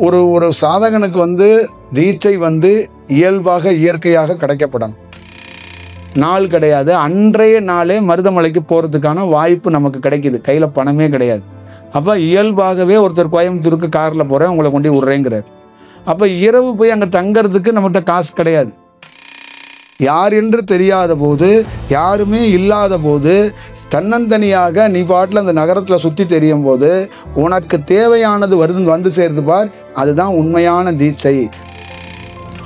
ஒரு ஒரு சாதகனுக்கு வந்து தீட்சை வந்து இயல்பாக இயற்கையாக கிடைக்கப்படணும். நாள் கிடையாது, அன்றைய நாளே மருதமலைக்கு போகிறதுக்கான வாய்ப்பு நமக்கு கிடைக்கிது. கையில் பணமே கிடையாது. அப்போ இயல்பாகவே ஒருத்தர் கோயம்புத்தூருக்கு காரில் போகிறேன், உங்களை கொண்டு விட்றேங்கிறார். அப்போ இரவு போய் அங்கே தங்கிறதுக்கு நம்மகிட்ட காசு கிடையாது. யார் என்று தெரியாத போது, யாருமே இல்லாத போது, தன்னந்தனியாக நீ பாட்டில் அந்த நகரத்தில் சுற்றி தெரியும் போது உனக்கு தேவையானது வந்து சேருது பார், அதுதான் உண்மையான தீட்சை.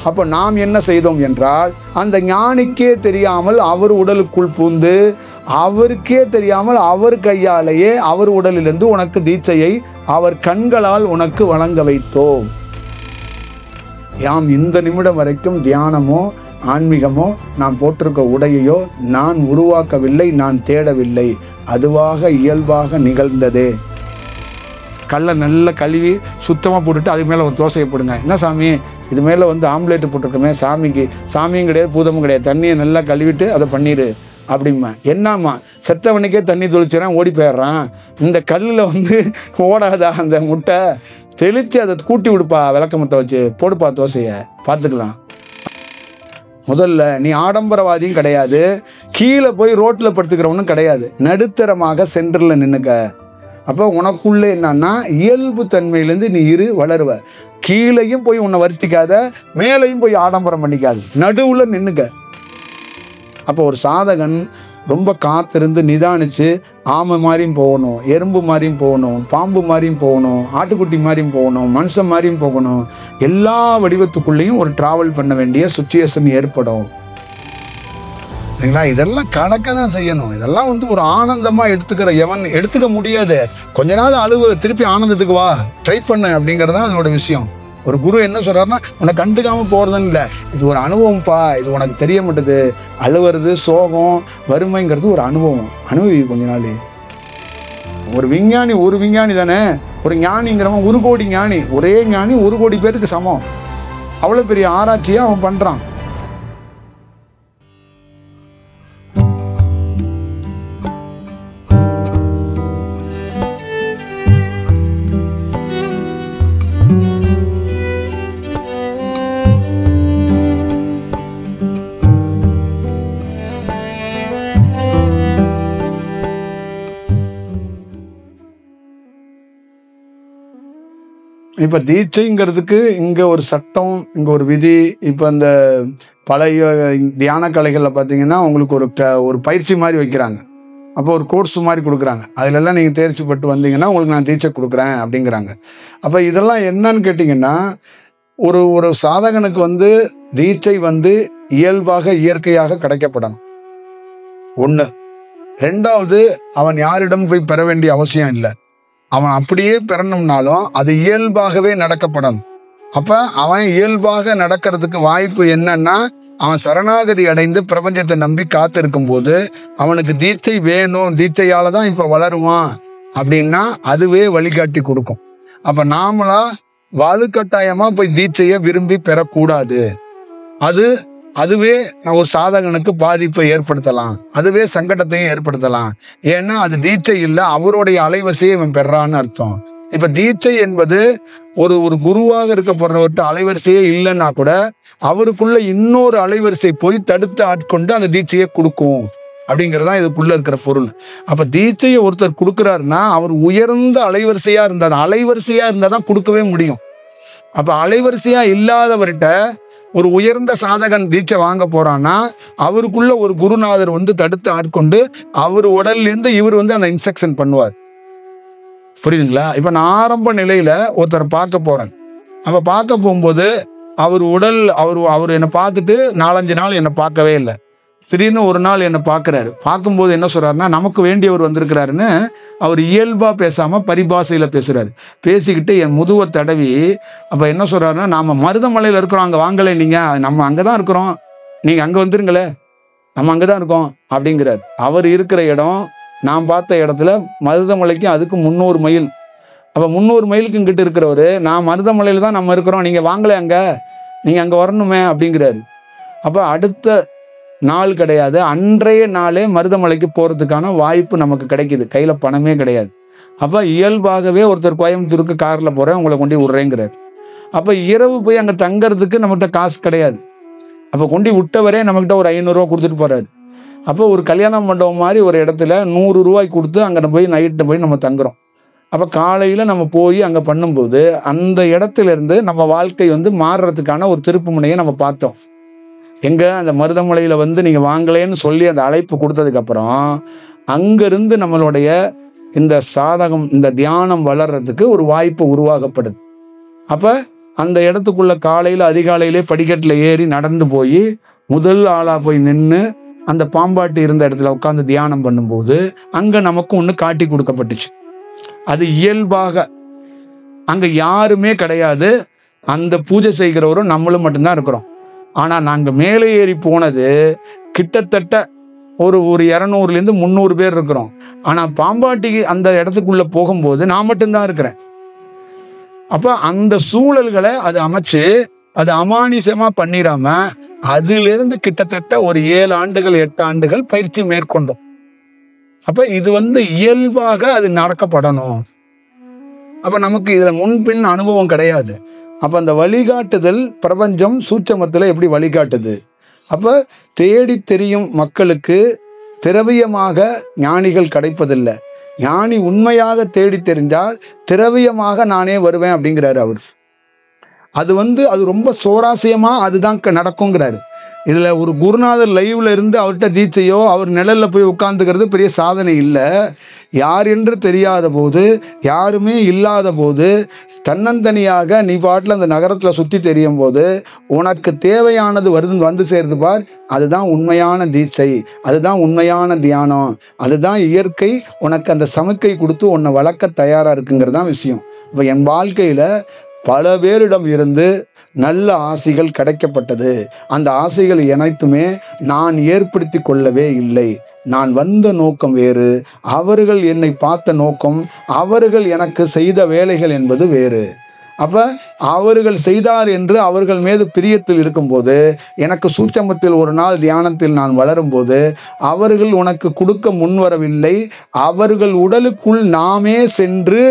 அப்போ நாம் என்ன செய்தோம் என்றால், அந்த ஞானிக்கே தெரியாமல் அவர் உடலுக்குள் பூந்து, அவருக்கே தெரியாமல் அவர் கையாலேயே அவர் உடலிலிருந்து உனக்கு தீட்சையை அவர் கண்களால் உனக்கு வழங்க வைத்தோம். யாம் இந்த நிமிடம் வரைக்கும் தியானமோ ஆன்மீகமோ நாம் போட்டிருக்க உடையையோ நான் உருவாக்கவில்லை, நான் தேடவில்லை. அதுவாக இயல்பாக நிகழ்ந்ததே. கல்லை நல்லா கழுவி சுத்தமாக போட்டுட்டு அதுக்கு மேலே ஒரு தோசையை போடுங்க. என்ன சாமி இது மேலே வந்து ஆம்லேட்டு போட்டிருக்கோமே, சாமிக்கு சாமியும் கிடையாது பூதமும் கிடையாது, தண்ணியை நல்லா கழுவிட்டு அதை பண்ணிடு அப்படிமா. என்னம்மா செத்தவனுக்கே தண்ணி தொளிச்சுறான், ஓடி போயிடுறான். இந்த கல்லில் வந்து ஓடாதா அந்த முட்டை, தெளித்து அதை கூட்டி விடுப்பா, விளக்கமத்தை வச்சு போடுப்பா தோசையை, பார்த்துக்கலாம். முதல்ல நீ ஆடம்பரவாதியும் கிடையாது, கீழே போய் ரோட்டில் படுத்துக்கிறவனும் கிடையாது, நடுத்தரமாக சென்டரில் நின்றுக்க. அப்போ உனக்குள்ளே என்னன்னா இயல்பு தன்மையிலேருந்து நீ வளருவ. கீழையும் போய் உன்னை வருத்திக்காத, மேலையும் போய் ஆடம்பரம் பண்ணிக்காது, நடுவில் நின்றுக்க. அப்போ ஒரு சாதகன் ரொம்ப காத்திருந்து நிதானித்து ஆமை மாதிரியும் போகணும், எறும்பு மாதிரியும் போகணும், பாம்பு மாதிரியும் போகணும், ஆட்டுக்குட்டி மாதிரியும் போகணும், மனுஷன் மாதிரியும் போகணும். எல்லா வடிவத்துக்குள்ளேயும் ஒரு ட்ராவல் பண்ண வேண்டிய சுச்சுவேஷன் ஏற்படும். இல்லைங்களா? இதெல்லாம் கணக்க தான் செய்யணும். இதெல்லாம் வந்து ஒரு ஆனந்தமாக எடுத்துக்க முடியாது. கொஞ்ச நாள் அழுவு, திருப்பி ஆனந்தத்துக்கு வா, ட்ரை பண்ணு அப்படிங்கிறதான் அதோட விஷயம். ஒரு குரு என்ன சொல்கிறாருன்னா, உன்னை கண்டுக்காமல் போகிறதுன்னு இல்லை, இது ஒரு அனுபவம்ப்பா, இது உனக்கு தெரிய மாட்டுது. அழுவுறது, சோகம், வறுமைங்கிறது ஒரு அனுபவம். அனுபவி கொஞ்ச நாள். ஒரு விஞ்ஞானி தானே, ஒரு ஞானிங்கிறவன் 1 கோடி ஞானி, ஒரே ஞானி 1 கோடி பேருக்கு சமம். அவ்வளோ பெரிய ஆராய்ச்சியை அவன் பண்ணுறான். இப்போ தீட்சைங்கிறதுக்கு இங்கே ஒரு சட்டம், இங்கே ஒரு விதி. இப்போ இந்த பழைய தியான கலைகளில் பார்த்தீங்கன்னா உங்களுக்கு ஒரு பயிற்சி மாதிரி வைக்கிறாங்க. அப்போ ஒரு கோர்ஸ் மாதிரி கொடுக்குறாங்க. அதிலெல்லாம் நீங்கள் தேர்ச்சி பெற்று வந்தீங்கன்னா உங்களுக்கு நான் தீட்சை கொடுக்குறேன் அப்படிங்கிறாங்க. அப்போ இதெல்லாம் என்னன்னு கேட்டிங்கன்னா, ஒரு சாதகனுக்கு வந்து தீட்சை வந்து இயல்பாக இயற்கையாக கிடைக்கப்படணும். 1. 2வது, அவன் யாரிடம் போய் பெற வேண்டிய அவசியம் இல்லை. அவன் அப்படியே பெறணும்னாலும் அது இயல்பாகவே நடக்கப்படணும். அப்போ அவன் இயல்பாக நடக்கிறதுக்கு வாய்ப்பு என்னன்னா, அவன் சரணாகதி அடைந்து பிரபஞ்சத்தை நம்பி காத்திருக்கும் போது அவனுக்கு தீட்சை வேணும், தீட்சையால் தான் இப்போ வளருவான் அப்படின்னா அதுவே வழிகாட்டி கொடுக்கும். அப்போ நாமளா வலுக்கட்டாயமாக போய் தீட்சையை விரும்பி பெறக்கூடாது. அதுவே ஒரு சாதகனுக்கு பாதிப்பை ஏற்படுத்தலாம், அதுவே சங்கடத்தையும் ஏற்படுத்தலாம். ஏன்னா அது தீட்சை இல்லை, அவருடைய அலைவரிசையை இவன் பெறான்னு அர்த்தம். இப்போ தீட்சை என்பது ஒரு குருவாக இருக்கப்படுறவர்கிட்ட அலைவரிசையே இல்லைன்னா கூட அவருக்குள்ள இன்னொரு அலைவரிசை போய் தடுத்து ஆட்கொண்டு அந்த தீட்சையை கொடுக்கும் அப்படிங்கிறதான் இதுக்குள்ள இருக்கிற பொருள். அப்போ தீட்சையை ஒருத்தர் கொடுக்குறாருன்னா அவர் உயர்ந்த அலைவரிசையா இருந்தால் தான் கொடுக்கவே முடியும். அப்போ அலைவரிசையா இல்லாதவர்கிட்ட ஒரு உயர்ந்த சாதகன் தீட்சை வாங்க போறான்னா அவருக்குள்ள ஒரு குருநாதர் வந்து தடுத்து ஆட்கொண்டு அவர் உடல்லேருந்து இவர் வந்து அந்த இன்ஸ்ட்ரக்ஷன் பண்ணுவார். புரியுதுங்களா? இப்போ நான் ஆரம்ப நிலையில ஒருத்தரை பார்க்க போறேன். அப்போ பார்க்க போகும்போது அவர் என்னை பார்த்துட்டு 4-5 நாள் என்னை பார்க்கவே இல்லை. திடீர்னு ஒரு நாள் என்னை பார்க்குறாரு. பார்க்கும்போது என்ன சொல்கிறாருன்னா, நமக்கு வேண்டியவர் வந்திருக்கிறாருன்னு அவர் இயல்பாக பேசாமல் பரிபாஷையில் பேசுகிறாரு. பேசிக்கிட்டு என் முதுவை தடவி அப்போ என்ன சொல்கிறாருன்னா, நாம் மருதமலையில் இருக்கிறோம், அங்கே வாங்கலை, நீங்கள் நம்ம அங்கே தான் இருக்கிறோம், நீங்கள் அங்கே வந்துருங்களே, நம்ம அங்கே தான் இருக்கோம் அப்படிங்கிறார். அவர் இருக்கிற இடம் நான் பார்த்த இடத்துல மருதமலைக்கு அதுக்கு 300 மைல். அப்போ 300 மைலுக்கு இங்கிட்ட இருக்கிறவர், நான் மருதமலையில் தான் நம்ம இருக்கிறோம், நீங்கள் வாங்கலை, நீங்கள் அங்கே வரணுமே அப்படிங்கிறாரு. அப்போ அடுத்த நாள் கிடையாது, அன்றைய நாளே மருதமலைக்கு போகிறதுக்கான வாய்ப்பு நமக்கு கிடைக்கிது. கையில் பணமே கிடையாது. அப்போ இயல்பாகவே ஒருத்தர் கோயம்புத்தூருக்கு காரில் போகிறேன், உங்களை கொண்டு விட்றேங்கிறார். அப்ப இரவு போய் அங்க தங்கறதுக்கு நம்மகிட்ட காசு கிடையாது. அப்ப கொண்டு விட்டவரே நம்மகிட்ட ஒரு 500 ரூபா கொடுத்துட்டு போறாரு. அப்போ ஒரு கல்யாண மண்டபம் மாதிரி ஒரு இடத்துல 100 ரூபாய் கொடுத்து அங்கே போய் நைட்டு போய் நம்ம தங்குறோம். அப்போ காலையில் நம்ம போய் அங்கே பண்ணும்போது அந்த இடத்துல இருந்து நம்ம வாழ்க்கை வந்து மாறுறதுக்கான ஒரு திருப்பு முனையை நம்ம பார்த்தோம். எங்க அந்த மருதமலையில் வந்து நீங்கள் வாங்கலேன்னு சொல்லி அந்த அழைப்பு கொடுத்ததுக்கப்புறம் அங்கிருந்து நம்மளுடைய இந்த சாதகம், இந்த தியானம் வளர்றதுக்கு ஒரு வாய்ப்பு உருவாக்கப்படுது. அப்போ அந்த இடத்துக்குள்ள காலையில் அதிகாலையிலே படிக்கட்டில் ஏறி நடந்து போய் முதல் ஆளாக போய் நின்று அந்த பாம்பாட்டி இருந்த இடத்துல உட்காந்து தியானம் பண்ணும்போது அங்கே நமக்கு ஒன்று காட்டி கொடுக்கப்பட்டுச்சு. அது இயல்பாக அங்கே யாருமே கிடையாது, அந்த பூஜை செய்கிறவரும் நம்மளும் மட்டும்தான் இருக்கிறோம். ஆனால் நாங்கள் மேலே ஏறி போனது கிட்டத்தட்ட ஒரு 200லேருந்து 300 பேர் இருக்கிறோம். ஆனால் பாம்பாட்டிக்கு அந்த இடத்துக்குள்ளே போகும்போது நான் மட்டும்தான் இருக்கிறேன். அப்போ அந்த சூழல்களை அது அமைச்சு அது அமானுஷமாக பண்ணிடாம அதிலிருந்து கிட்டத்தட்ட ஒரு 7 ஆண்டுகள் 8 ஆண்டுகள் பயிற்சி மேற்கொண்டோம். அப்போ இது வந்து இயல்பாக அது நடக்கப்படணும். அப்போ நமக்கு இதில் முன்பின் அனுபவம் கிடையாது. அப்போ அந்த வழிகாட்டுதல் பிரபஞ்சம் சூட்சமத்தில் எப்படி வழிகாட்டுது? அப்போ தேடி தெரியும் மக்களுக்கு திரவியமாக ஞானிகள் கிடைப்பதில்லை. ஞானி உண்மையாக தேடி தெரிந்தால் திரவியமாக நானே வருவேன் அப்படிங்கிறாரு அவர். அது வந்து அது ரொம்ப சுவாரஸ்யமாக அதுதான் நடக்குங்கிறாரு. இதில் ஒரு குருநாதர் லைவ்ல இருந்து அவர்கிட்ட தீட்சையோ அவர் நிழலில் போய் உட்கார்ந்துக்கிறது பெரிய சாதனை இல்லை. யார் என்று தெரியாத போது, யாருமே இல்லாத போது, தன்னந்தனியாக நீ பாட்டில் அந்த நகரத்தில் சுற்றி தெரியும் போது உனக்கு தேவையானது வந்து சேருது பார், அதுதான் உண்மையான தீட்சை, அதுதான் உண்மையான தியானம், அதுதான் இயற்கை உனக்கு அந்த சமிக்கை கொடுத்து உன்னை வளர்க்க தயாராக இருக்குங்கிறது தான் விஷயம். இப்போ என் வாழ்க்கையில் பல பேரிடம் இருந்து நல்ல ஆசைகள் கிடைக்கப்பட்டது. அந்த ஆசைகள் அனைத்துமே நான் ஏற்படுத்தி கொள்ளவே இல்லை. நான் வந்த நோக்கம் வேறு, அவர்கள் என்னை பார்த்த நோக்கம், அவர்கள் எனக்கு செய்த வேலைகள் என்பது வேறு. அப்போ அவர்கள் செய்தார் என்று அவர்கள் மீது பிரியத்தில் இருக்கும்போது, எனக்கு சூட்சமத்தில் ஒரு நாள் தியானத்தில் நான் வளரும்போது அவர்கள் உனக்கு கொடுக்க முன்வரவில்லை. அவர்கள் உடலுக்குள் நாமே சென்று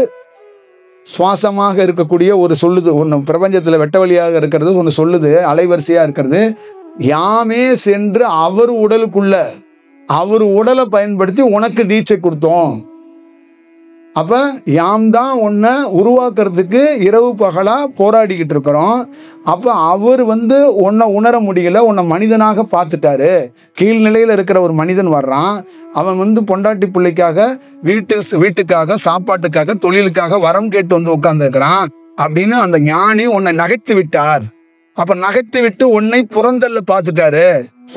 சுவாசமாக இருக்கக்கூடிய ஒரு சொல்லுது ஒன்று, பிரபஞ்சத்தில் வெட்ட வழியாக இருக்கிறது ஒன்று சொல்லுது, அலைவரிசையாக இருக்கிறது. யாமே சென்று அவர் உடலுக்குள்ள அவர் உடலை பயன்படுத்தி உனக்கு தீட்சை கொடுத்தோம். அப்போ யாம் தான் உன்னை உருவாக்குறதுக்கு இரவு பகலாக போராடிக்கிட்டு இருக்கிறோம். அப்போ அவர் வந்து உன்னை உணர முடியல, உன்னை மனிதனாக பார்த்துட்டாரு. கீழ்நிலையில் இருக்கிற ஒரு மனிதன் வர்றான், அவன் வந்து பொண்டாட்டி பிள்ளைக்காக வீட்டுக்காக சாப்பாட்டுக்காக தொழிலுக்காக வரம் கேட்டு வந்து உட்கார்ந்துருக்கிறான் அப்படின்னு அந்த ஞானி உன்னை நகைத்து விட்டார். அப்போ நகைத்து விட்டு உன்னை புறந்தல்ல பார்த்துட்டாரு,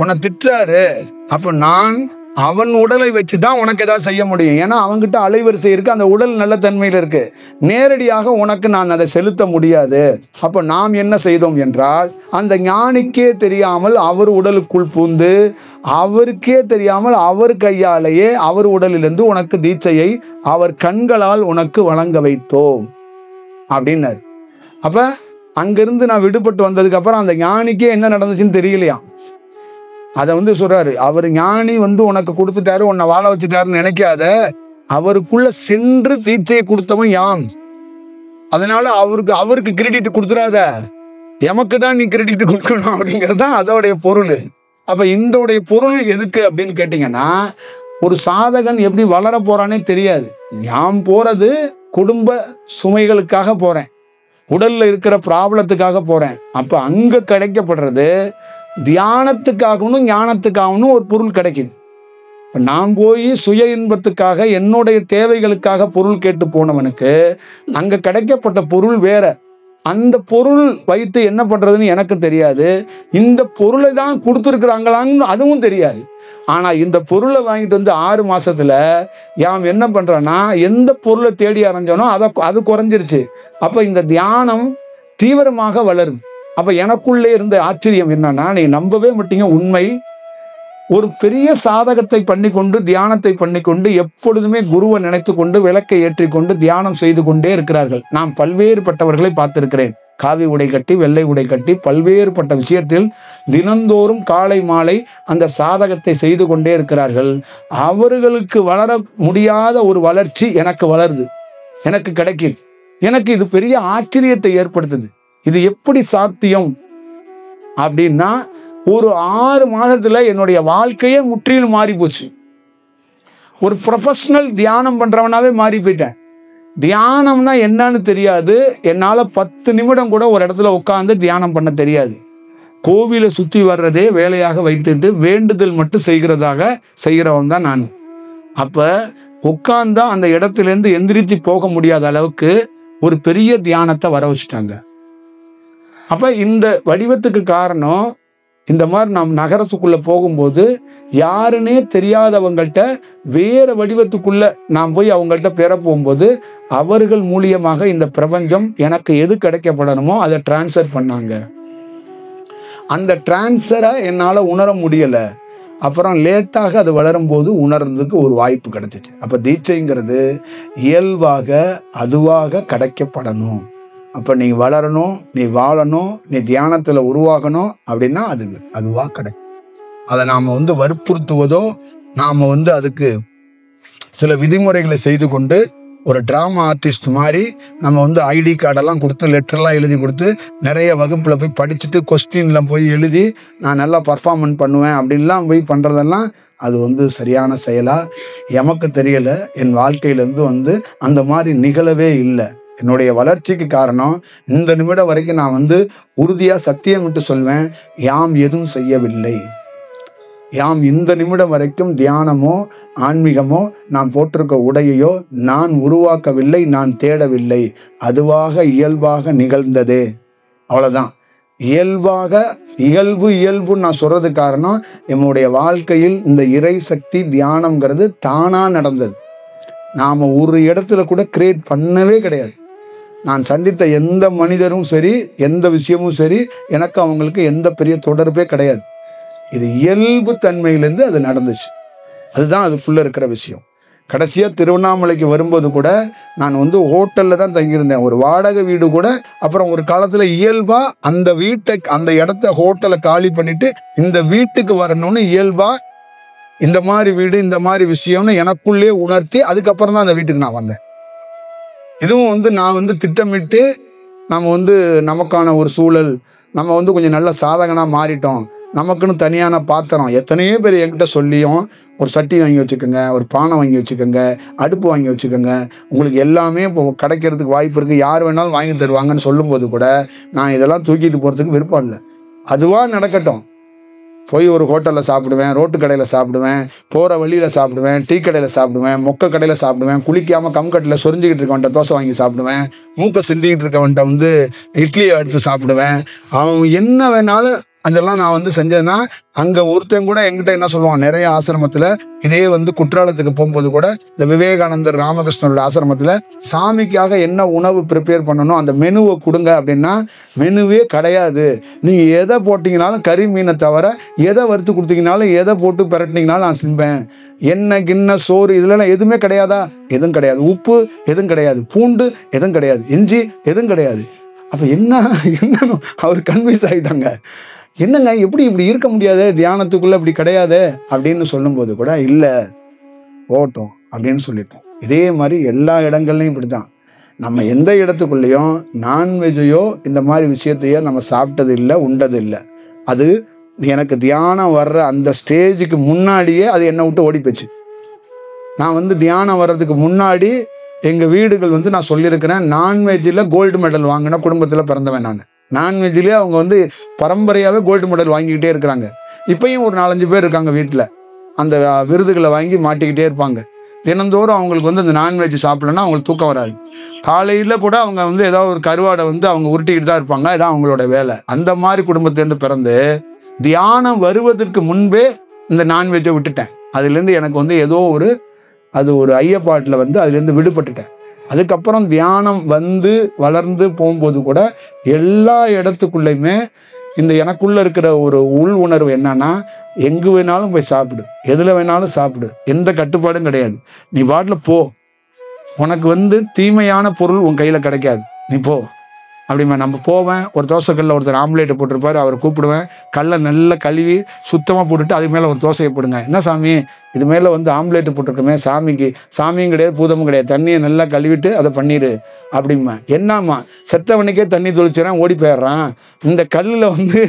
உன்னை திட்டுறாரு. அப்போ நான் அவன் உடலை வச்சு தான் உனக்கு ஏதாவது செய்ய முடியும். ஏன்னா அவன்கிட்ட அலைவரிசை இருக்கு, அந்த உடல் நல்ல தன்மையில் இருக்கு. நேரடியாக உனக்கு நான் அதை செலுத்த முடியாது. அப்போ நாம் என்ன செய்தோம் என்றால், அந்த ஞானிக்கே தெரியாமல் அவர் உடலுக்குள் பூந்து அவருக்கே தெரியாமல் அவர் கையாலேயே அவர் உடலிலிருந்து உனக்கு தீட்சையை அவர் கண்களால் உனக்கு வழங்க வைத்தோம் அப்படின்னாரு. அப்ப அங்கிருந்து நான் விடுபட்டு வந்ததுக்கு அப்புறம் அந்த ஞானிக்கே என்ன நடந்துச்சுன்னு தெரியலையா. அதை வந்து சொல்றாரு, அவர் ஞானி வந்து உனக்கு கொடுத்துட்டாரு, உன்னை வாழ வச்சுட்டாருன்னு நினைக்காத, அவருக்குள்ள சென்று தீட்சையை கொடுத்தவன் யான். அதனால அவருக்கு கிரெடிட் கொடுத்துடாத, எமக்கு தான் நீ கிரெடிட் கொடுக்கணும் அப்படிங்கிறது தான் அதோடைய பொருள். அப்ப இதோடைய பொருள் எதுக்கு அப்படின்னு கேட்டீங்கன்னா, ஒரு சாதகன் எப்படி வளர போறானே தெரியாது. யாம் போறது குடும்ப சுமைகளுக்காக போறேன், உடல்ல இருக்கிற ப்ராப்ளத்துக்காக போறேன். அப்ப அங்க கிடைக்கப்படுறது தியானத்துக்காகவும் ஞானத்துக்காகவும் ஒரு பொருள் கிடைக்குது. நான் போய் சுய இன்பத்துக்காக என்னுடைய தேவைகளுக்காக பொருள் கேட்டு போனவனுக்கு அங்க கிடைக்கப்பட்ட பொருள் வேற. அந்த பொருள் வைத்து என்ன பண்றதுன்னு எனக்கு தெரியாது. இந்த பொருளை தான் கொடுத்துருக்குறாங்களான்னு அதுவும் தெரியாது. ஆனா இந்த பொருளை வாங்கிட்டு வந்து 6 மாசத்துல யாம் என்ன பண்றோன்னா, எந்த பொருளை தேடி அரைஞ்சோனோ அது குறைஞ்சிருச்சு. அப்ப இந்த தியானம் தீவிரமாக வளருது. அப்ப எனக்குள்ளே இருந்த ஆச்சரியம் என்னன்னா, நீ நம்பவே மாட்டீங்க, உண்மை. ஒரு பெரிய சாதகத்தை பண்ணிக்கொண்டு தியானத்தை பண்ணிக்கொண்டு எப்பொழுதுமே குருவை நினைத்து கொண்டு விளக்கை ஏற்றி கொண்டு தியானம் செய்து கொண்டே இருக்கிறார்கள். நான் பல்வேறுபட்டவர்களை பார்த்திருக்கிறேன். காவி உடை கட்டி வெள்ளை உடை கட்டி பல்வேறுபட்ட விஷயத்தில் தினந்தோறும் காலை மாலை அந்த சாதகத்தை செய்து கொண்டே இருக்கிறார்கள். அவர்களுக்கு வளர முடியாத ஒரு வளர்ச்சி எனக்கு வளருது, எனக்கு கிடைக்குது. எனக்கு இது பெரிய ஆச்சரியத்தை ஏற்படுத்துது. இது எப்படி சாத்தியம் அப்படின்னா, ஒரு 6 மாதத்துல என்னுடைய வாழ்க்கையே முற்றிலும் மாறி போச்சு. ஒரு ப்ரொஃபஷனல் தியானம் பண்றவனாவே மாறி போயிட்டேன். தியானம்னா என்னன்னு தெரியாது. என்னால 10 நிமிடம் கூட ஒரு இடத்துல உட்கார்ந்து தியானம் பண்ண தெரியாது. கோவிலை சுற்றி வர்றதே வேலையாக வைத்துட்டு வேண்டுதல் மட்டும் செய்கிறவன் தான் நான். அப்ப உட்கார்ந்தா அந்த இடத்துல இருந்து எந்திரிச்சு போக முடியாத அளவுக்கு ஒரு பெரிய தியானத்தை வர வச்சுட்டாங்க. அப்ப இந்த வடிவத்துக்கு காரணம், இந்த மாதிரி நாம் நகரத்துக்குள்ள போகும்போது யாருன்னே தெரியாதவங்கள்ட்ட வேற வடிவத்துக்குள்ள நாம் போய் அவங்கள்ட்ட பெற போகும்போது அவர்கள் மூலியமாக இந்த பிரபஞ்சம் எனக்கு எது கிடைக்கப்படணுமோ அதை டிரான்ஸ்ஃபர் பண்ணாங்க. அந்த டிரான்ஸ்ஃபரை என்னால் உணர முடியல. அப்புறம் லேட்டாக அது வளரும் போது உணர்றதுக்கு ஒரு வாய்ப்பு கிடைச்சிச்சு. அப்போ தீட்சைங்கிறது இயல்பாக அதுவாக கிடைக்கப்படணும். அப்போ நீ வளரணும், நீ வாழணும், நீ தியானத்தில் உருவாகணும் அப்படின்னா அதுவாக கிடைக்கும். அதை நாம் வற்புறுத்துவதோ, நாம் அதுக்கு சில விதிமுறைகளை செய்து கொண்டு ஒரு ட்ராமா ஆர்டிஸ்ட் மாதிரி நம்ம ஐடி கார்டெல்லாம் கொடுத்து லெட்டர்லாம் எழுதி கொடுத்து நிறைய வகுப்பில் போய் படிச்சுட்டு கொஸ்டின்ல போய் எழுதி நான் நல்லா பர்ஃபார்மன்ஸ் பண்ணுவேன் அப்படின்லாம் போய் பண்ணுறதெல்லாம் அது சரியான செயலா எமக்கு தெரியலை. என் வாழ்க்கையிலேருந்து அந்த மாதிரி நிகழவே இல்லை. என்னுடைய வளர்ச்சிக்கு காரணம் இந்த நிமிடம் வரைக்கும் நான் உறுதியாக சத்தியமிட்டு சொல்வேன், யாம் எதுவும் செய்யவில்லை. யாம் இந்த நிமிடம் வரைக்கும் தியானமோ ஆன்மீகமோ நான் போட்டிருக்க உடையையோ நான் உருவாக்கவில்லை, நான் தேடவில்லை. அதுவாக இயல்பாக நிகழ்ந்ததே, அவ்வளோதான். இயல்புன்னு நான் சொல்றது காரணம் என்னுடைய வாழ்க்கையில் இந்த இறை சக்தி தியானம்ங்கிறது தானா நடந்தது. நாம் ஒரு இடத்துல கூட கிரியேட் பண்ணவே கிடையாது. நான் சந்தித்த எந்த மனிதரும் சரி, எந்த விஷயமும் சரி, எனக்கு அவங்களுக்கு எந்த பெரிய தொடர்பே கிடையாது. இது இயல்பு தன்மையிலேருந்து அது நடந்துச்சு. அதுதான் அதுக்குள்ளே இருக்கிற விஷயம். கடைசியாக திருவண்ணாமலைக்கு வரும்போது கூட நான் ஹோட்டலில் தான் தங்கியிருந்தேன், ஒரு வாடகை வீடு கூட. அப்புறம் ஒரு காலத்தில் இயல்பாக அந்த இடத்த ஹோட்டலை காலி பண்ணிட்டு இந்த வீட்டுக்கு வரணும்னு இயல்பாக இந்த மாதிரி வீடு இந்த மாதிரி விஷயம்னு எனக்குள்ளே உணர்த்தி அதுக்கப்புறம் தான் அந்த வீட்டுக்கு நான் வந்தேன். இதுவும் நான் திட்டமிட்டு நம்ம நமக்கான ஒரு சூழல், நம்ம கொஞ்சம் நல்ல சாதகனாக மாறிட்டோம், நமக்குன்னு தனியான பாத்திரம் எத்தனையோ பேர் என்கிட்ட சொல்லியும், ஒரு சட்டி வாங்கி வச்சுக்கோங்க, ஒரு பானை வாங்கி வச்சுக்கோங்க, அடுப்பு வாங்கி வச்சுக்கோங்க, உங்களுக்கு எல்லாமே இப்போ கிடைக்கிறதுக்கு வாய்ப்பு இருக்குது, யார் வேணாலும் வாங்கி தருவாங்கன்னு சொல்லும்போது கூட நான் இதெல்லாம் தூக்கிட்டு போகிறதுக்கு விருப்பம் இல்லை. அதுவாக நடக்கட்டும். போய் ஒரு ஹோட்டலில் சாப்பிடுவேன், ரோட்டு கடையில் சாப்பிடுவேன், போகிற வழியில் சாப்பிடுவேன், டீ கடையில் சாப்பிடுவேன், மொக்க கடையில் சாப்பிடுவேன், குளிக்காமல் கம்கட்டில் சொரிஞ்சிக்கிட்டு இருக்கவன்ட்ட தோசை வாங்கி சாப்பிடுவேன், மூக்கை சிந்திக்கிட்டு இருக்கவன்ட்ட இட்லியை எடுத்து சாப்பிடுவேன். அவன் என்ன வேணாலும் அதெல்லாம் நான் செஞ்சேன்னா, அங்கே ஒருத்தன் கூட என்கிட்ட என்ன சொல்லுவான், நிறைய ஆசிரமத்தில் இதே குற்றாலத்துக்கு போகும்போது கூட இந்த விவேகானந்தர் ராமகிருஷ்ணனோட ஆசிரமத்தில் சாமிக்காக என்ன உணவு ப்ரிப்பேர் பண்ணணும் அந்த மெனுவை கொடுங்க அப்படின்னா, மெனுவே கிடையாது. நீங்கள் எதை போட்டிங்கனாலும் கறி மீனை தவிர எதை வறுத்து கொடுத்தீங்கனாலும் எதை போட்டு பிரட்டினீங்கனாலும் நான் சிம்பேன். எண்ணெய் கிண்ண சோறு இதெல்லாம் எதுவுமே கிடையாதா? எதுவும் கிடையாது. உப்பு எதுவும் கிடையாது, பூண்டு எதுவும் கிடையாது, இஞ்சி எதுவும் கிடையாது. அப்போ என்னன்னு அவர் கன்வின்ஸ் ஆகிட்டாங்க. என்னங்க எப்படி இப்படி இருக்க முடியாது, தியானத்துக்குள்ள இப்படி கிடையாது அப்படின்னு சொல்லும்போது கூட இல்லை ஓட்டும் அப்படின்னு சொல்லிட்டோம். இதே மாதிரி எல்லா இடங்கள்லையும் இப்படி தான். நம்ம எந்த இடத்துக்குள்ளேயும் நான்வெஜ்ஜையோ இந்த மாதிரி விஷயத்தையோ நம்ம சாப்பிட்டது இல்லை, உண்டது இல்லை. அது எனக்கு தியானம் வர்ற அந்த ஸ்டேஜுக்கு முன்னாடியே அது என்னை விட்டு ஓடி போச்சு. நான் தியானம் வர்றதுக்கு முன்னாடி எங்கள் வீடுகள் நான் சொல்லியிருக்கிறேன், நான்வெஜ்ஜில் கோல்டு மெடல் வாங்கின குடும்பத்தில் பிறந்தவன் நான். நான்வெஜ்லேயே அவங்க பரம்பரையாகவே கோல்டு மெடல் வாங்கிக்கிட்டே இருக்கிறாங்க. இப்பயும் ஒரு 4-5 பேர் இருக்காங்க வீட்டில், அந்த விருதுகளை வாங்கி மாட்டிக்கிட்டே இருப்பாங்க. தினந்தோறும் அவங்களுக்கு அந்த நான்வெஜ் சாப்பிடலன்னா அவங்களுக்கு தூக்கம் வராது. காலையில் கூட அவங்க ஏதாவது ஒரு கருவாடை அவங்க உருட்டிக்கிட்டு தான் இருப்பாங்க. இதான் அவங்களோட வேலை. அந்த மாதிரி குடும்பத்திலேருந்து பிறந்து தியானம் வருவதற்கு முன்பே இந்த நான்வெஜ்ஜை விட்டுட்டேன். அதுலேருந்து எனக்கு ஏதோ ஒரு ஐயப்பாட்டில் அதுலேருந்து விடுபட்டுட்டேன். அதுக்கப்புறம் தியானம் வளர்ந்து போகும்போது கூட எல்லா இடத்துக்குள்ளேயுமே இந்த எனக்குள்ளே இருக்கிற ஒரு உள் உணர்வு என்னன்னா, எங்கே வேணாலும் போய் சாப்பிடு, எதில் வேணாலும் சாப்பிடு, எந்த கட்டுப்பாடும் கிடையாது. நீ பாட்டில் போ, உனக்கு தீமையான பொருள் உன் கையில் கிடைக்காது, நீ போ அப்படிமா நம்ம போவேன், ஒரு தோசைக்கல்ல ஒருத்தர் ஆம்லேட்டை போட்டிருப்பாரு, அவரை கூப்பிடுவேன், கல்லை நல்லா கழுவி சுத்தமாக போட்டுட்டு அதுக்கு மேலே ஒரு தோசையை போடுங்க. என்ன சாமி இது மேலே வந்து ஆம்லேட்டு போட்டிருக்கோமே, சாமியும் கிடையாது பூதமும் கிடையாது, தண்ணியை நல்லா கழுவிட்டு அதை பண்ணிடு அப்படிமா. என்னம்மா செத்தவனுக்கே தண்ணி தொளிச்சுறான், ஓடி போயிடுறான், இந்த கல்லில் வந்து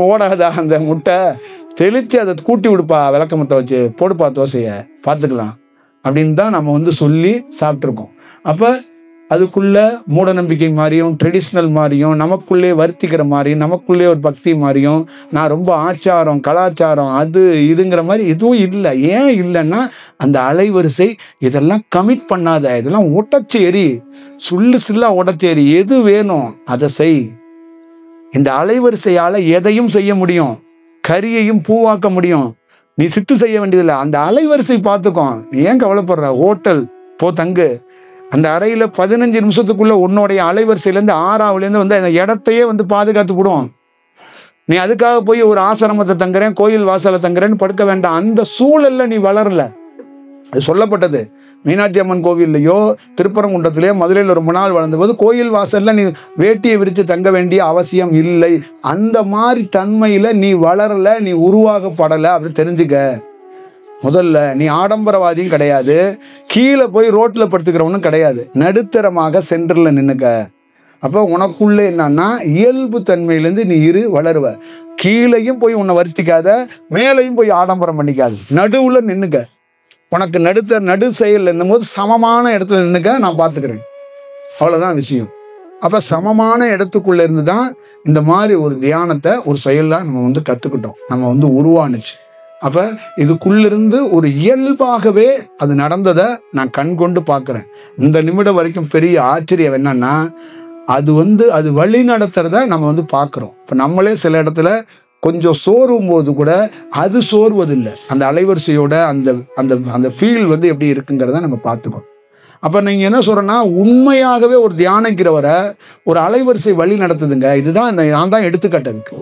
ஓடாதா அந்த முட்டை, தெளித்து அதை கூட்டி விடுப்பா, விளக்கமத்தை வச்சு போடுப்பா தோசையை, பார்த்துக்கலாம் அப்படின்னு தான் நம்ம வந்து சொல்லி சாப்பிட்ருக்கோம். அப்போ அதுக்குள்ள மூட நம்பிக்கை மாதிரியும் ட்ரெடிஷ்னல் மாதிரியும் நமக்குள்ளே வருத்திக்கிற மாதிரியும் நமக்குள்ளே ஒரு பக்தி மாதிரியும் நான் ரொம்ப ஆச்சாரம் கலாச்சாரம் அது இதுங்கிற மாதிரி எதுவும் இல்லை. ஏன் இல்லைன்னா அந்த அலைவரிசை இதெல்லாம் கமிட் பண்ணாத, இதெல்லாம் உடச்சேரி சில்லா உடச்சேரி, எது வேணும் அதை செய். இந்த அலைவரிசையால் எதையும் செய்ய முடியும், கரியையும் பூவாக்க முடியும். நீ சித்து செய்ய வேண்டியதில்லை, அந்த அலைவரிசை பார்த்துக்கோ. நீ ஏன் கவலைப்படுற, ஹோட்டல் போ தங்கு, அந்த அறையில் 15 நிமிஷத்துக்குள்ள உன்னுடைய அலைவரிசையிலேருந்து 6ஆவதுலேருந்து வந்து அந்த இடத்தையே வந்து பாதுகாத்து விடுவோம். நீ அதுக்காக போய் ஒரு ஆசிரமத்தை தங்குறேன், கோயில் வாசலை தங்குறேன்னு படுக்க வேண்டாம். அந்த சூழல்ல நீ வளரல. அது சொல்லப்பட்டது. மீனாட்சி அம்மன் கோவில்லையோ திருப்பரங்குன்றத்திலேயோ மதுரையில் ரொம்ப நாள் வளர்ந்தபோது கோயில் வாசல்ல நீ வேட்டியை விரித்து தங்க வேண்டிய அவசியம் இல்லை. அந்த மாதிரி தன்மையில நீ வளரல, நீ உருவாகப்படலை, அப்படி தெரிஞ்சுக்க. முதல்ல நீ ஆடம்பரவாதியும் கிடையாது, கீழே போய் ரோட்டில் படுத்துக்கிறவனும் கிடையாது, நடுத்தரமாக சென்டரில் நின்னுக்க. அப்போ உனக்குள்ளே என்னன்னா இயல்பு தன்மையிலேருந்து நீ வளருவ. கீழையும் போய் உன்னை வருத்திக்காத, மேலையும் போய் ஆடம்பரம் பண்ணிக்காது, நடுவில் நின்னுக்க. உனக்கு நடு செயல் என்னும் போது சமமான இடத்துல நின்னுக்க, நான் பார்த்துக்கிறேன், அவ்வளோதான் விஷயம். அப்போ சமமான இடத்துக்குள்ளே இருந்து தான் இந்த மாதிரி ஒரு தியானத்தை ஒரு செயலாக நம்ம வந்து கற்றுக்கிட்டோம், நம்ம வந்து உருவானுச்சு. அப்போ இதுக்குள்ளிருந்து ஒரு இயல்பாகவே அது நடந்ததை நான் கண் கொண்டு பார்க்குறேன். இந்த நிமிடம் வரைக்கும் பெரிய ஆச்சரியம் என்னன்னா அது வழி நடத்துறத நம்ம வந்து பார்க்குறோம். இப்போ நம்மளே சில இடத்துல கொஞ்சம் சோர்வும் போது கூட அது சோர்வதில்லை, அந்த அலைவரிசையோட அந்த அந்த அந்த ஃபீல் வந்து எப்படி இருக்குங்கிறத நம்ம பார்த்துக்கோம். அப்போ நீங்கள் என்ன சொல்கிறேன்னா உண்மையாகவே ஒரு தியானிக்கிறவரை ஒரு அலைவரிசை வழி நடத்துதுங்க. இதுதான் நான் தான் எடுத்துக்காட்டதுக்கு.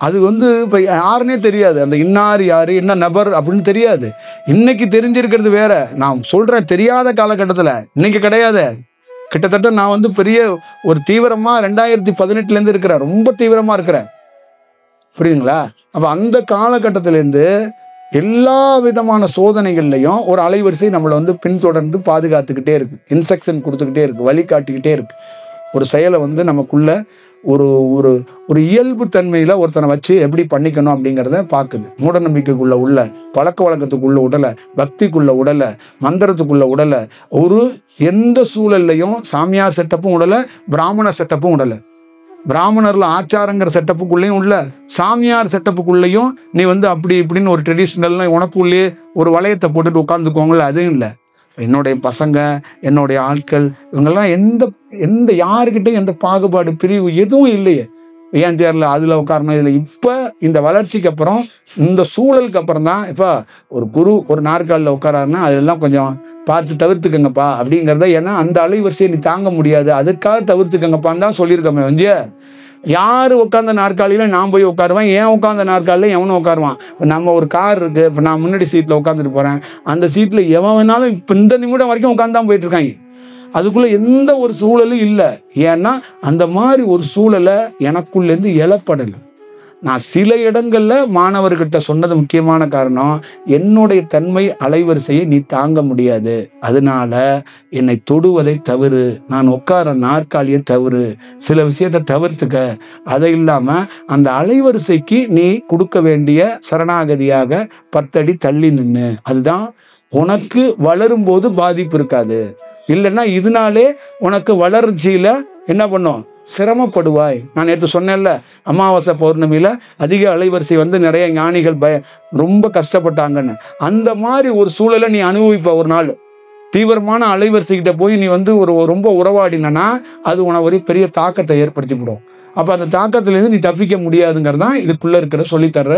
அது வந்து இப்போ யாருன்னே தெரியாது, அந்த இன்னார் யார் என்ன நபர் அப்படின்னு தெரியாது. இன்னைக்கு தெரிஞ்சிருக்கிறது வேற, நான் சொல்கிறேன் தெரியாத காலகட்டத்தில் இன்னைக்கு கிடையாது. கிட்டத்தட்ட நான் வந்து பெரிய ஒரு தீவிரமாக 2018 இருக்கிறேன், ரொம்ப தீவிரமாக இருக்கிறேன், புரியுதுங்களா? அப்போ அந்த காலகட்டத்திலேருந்து எல்லா விதமான சோதனைகள்லையும் ஒரு அலைவரிசை நம்மளை வந்து பின்தொடர்ந்து பாதுகாத்துக்கிட்டே இருக்கு, இன்ஸ்ட்ரக்ஷன் கொடுத்துக்கிட்டே இருக்கு, வழிகாட்டிக்கிட்டே இருக்கு. ஒரு செயலை வந்து நமக்குள்ள ஒரு ஒரு ஒரு இயல்பு தன்மையில ஒருத்தனை வச்சு எப்படி பண்ணிக்கணும் அப்படிங்கிறத பார்க்குது. மூட நம்பிக்கைக்குள்ள உள்ள, பழக்க வழக்கத்துக்குள்ள உடலை, பக்திக்குள்ள உடலை, மந்திரத்துக்குள்ள உடலை, ஒரு எந்த சூழல்லையும் சாமியார் செட்டப்பும் உடலை, பிராமண செட்டப்பும் உடலை. பிராமணர்ல ஆச்சாரங்கிற செட்டப்புக்குள்ளேயும் உள்ள, சாமியார் செட்டப்புக்குள்ளேயும் நீ வந்து அப்படி இப்படின்னு ஒரு ட்ரெடிஷ்னல்னு உனக்குள்ளேயே ஒரு வளையத்தை போட்டுட்டு உட்காந்துக்குவாங்கல்ல, அதுவும் இல்லை. என்னுடைய பசங்க, என்னுடைய ஆட்கள், இவங்கெல்லாம் எந்த யாருக்கிட்டையும் எந்த பாகுபாடு பிரிவு எதுவும் இல்லையே. ஏன் தேர்ல அதில் உட்காரணும் இதில். இப்போ இந்த வளர்ச்சிக்கு அப்புறம், இந்த சூழலுக்கு அப்புறம் தான் இப்போ ஒரு குரு ஒரு நாற்காலில் உட்காராருன்னா அதெல்லாம் கொஞ்சம் பார்த்து தவிர்த்துக்கங்கப்பா அப்படிங்கிறத. ஏன்னா அந்த அலைவரிசையை நீ தாங்க முடியாது, அதுக்காக தவிர்த்துக்கங்கப்பான்னு தான் சொல்லியிருக்கோமே வந்து. யார் உட்காந்த நாற்காலியில் நான் போய் உட்காருவேன், ஏன் உட்காந்த நாற்காலியில் எவனும் உட்காருவான். இப்போ நம்ம ஒரு கார் இருக்குது, இப்போ நான் முன்னாடி சீட்டில் உட்காந்துட்டு போகிறேன், அந்த சீட்டில் எவன் வேணாலும் இப்போ இந்த நிமிடம் வரைக்கும் உட்காந்து தான் போயிட்டுருக்காங்க. அதுக்குள்ளே எந்த ஒரு சூழலும் இல்லை. ஏன்னா அந்த மாதிரி ஒரு சூழலை எனக்குள்ளேருந்து எழப்படலை. நான் சில இடங்களில் மாணவர்கிட்ட சொன்னது முக்கியமான காரணம், என்னுடைய தன்மை அலைவரிசையை நீ தாங்க முடியாது, அதனால என்னை தொடுவதை தவிர, நான் உட்கார நாற்காலியை தவிர, சில விஷயத்தை தவிர்த்துக்க. அதை இல்லாமல் அந்த அலைவரிசைக்கு நீ கொடுக்க வேண்டிய சரணாகதியாக 10 அடி தள்ளி நின்று, அதுதான் உனக்கு வளரும்போது பாதிப்பு இருக்காது. இல்லைன்னா இதனாலே உனக்கு வளர்ச்சியில் என்ன பண்ணும், சிரமப்படுவாய். நான் நேற்று சொன்னேன்ல, அமாவாசை பௌர்ணமியில் அதிக அலைவரிசை வந்து நிறைய ஞானிகள் ரொம்ப கஷ்டப்பட்டாங்கன்னு. அந்த மாதிரி ஒரு சூழலை நீ அனுபவிப்ப. ஒரு நாள் தீவிரமான அலைவரிசைக்கிட்ட போய் நீ வந்து ரொம்ப உறவாடினா அது உனக்கு ஒரு பெரிய தாக்கத்தை ஏற்படுத்தி விடும். அப்போ அந்த தாக்கத்திலேருந்து நீ தப்பிக்க முடியாதுங்கிறது தான் இதுக்குள்ளே இருக்கிற சொல்லித்தர்ற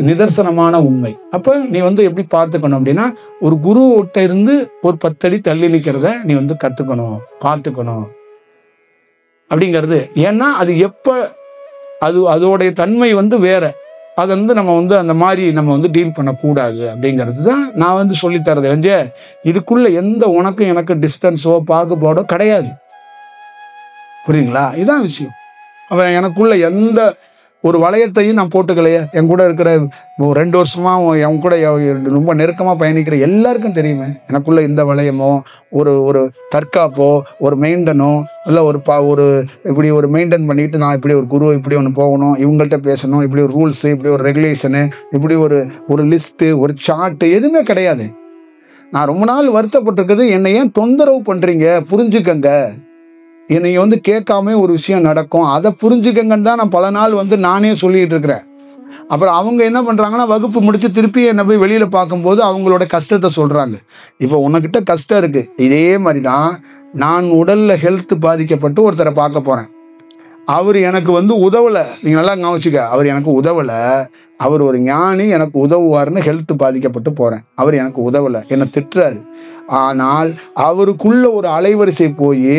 நிதர்சனமான உண்மை. அப்போ நீ வந்து எப்படி பார்த்துக்கணும் அப்படின்னா, ஒரு குருகிட்ட இருந்து ஒரு 10 அடி தள்ளி நிற்கிறத நீ வந்து கற்றுக்கணும், பார்த்துக்கணும் அப்படிங்கிறது. ஏன்னா அது எப்போ அதோடைய தன்மை வந்து வேற, அதை வந்து நம்ம வந்து அந்த மாதிரி நம்ம வந்து டீல் பண்ணக்கூடாது அப்படிங்கிறது தான் நான் வந்து சொல்லித்தரது. வந்து இதுக்குள்ள எந்த உனக்கும் எனக்கு டிஸ்டன்ஸோ பாகுபாடோ கிடையாது, புரியுங்களா? இதுதான் விஷயம். அவன் எனக்குள்ள எந்த ஒரு வளையத்தையும் நான் போட்டுக்கலையே. என் கூட இருக்கிற 2 வருஷமா என் கூட ரொம்ப நெருக்கமாக பயணிக்கிற எல்லாருக்கும் தெரியுமே, எனக்குள்ள இந்த வளையமோ ஒரு ஒரு தற்காப்போ ஒரு மெயின்டனோ இல்லை ஒரு இப்படி ஒரு மெயின்டைன் பண்ணிக்கிட்டு நான் இப்படி ஒரு குரு இப்படி ஒன்று போகணும், இவங்கள்ட்ட பேசணும், இப்படி ஒரு ரூல்ஸு, இப்படி ஒரு ரெகுலேஷனு, இப்படி ஒரு லிஸ்ட்டு, ஒரு சார்ட்டு எதுவுமே கிடையாது. நான் ரொம்ப நாள் வருத்தப்பட்டிருக்குது, என்னை ஏன் தொந்தரவு பண்ணுறீங்க, புரிஞ்சுக்கங்க. என்னை கேட்காம ஒரு விஷயம் நடக்கும், அதை புரிஞ்சுக்கங்கன்னு தான் நான் பல நாள் நானே சொல்லிகிட்டு இருக்கிறேன். அப்புறம் அவங்க என்ன பண்ணுறாங்கன்னா, வகுப்பு முடித்து திருப்பி என்னை போய் வெளியில் பார்க்கும்போது அவங்களோட கஷ்டத்தை சொல்கிறாங்க. இப்போ உன்கிட்ட கஷ்டம் இருக்குது, இதே மாதிரி தான் நான் உடலில் ஹெல்த் பாதிக்கப்பட்டு ஒருத்தரை பார்க்க போகிறேன். அவர் எனக்கு உதவலை. நீங்கள் நல்லா கவனிச்சுக்க, அவர் எனக்கு உதவலை. அவர் ஒரு ஞானி, எனக்கு உதவுவார்னு ஹெல்த் பாதிக்கப்பட்டு போகிறேன். அவர் எனக்கு உதவலை, என்னை திட்டுறாரு. ஆனால் அவருக்குள்ள ஒரு அலைவரிசை போய்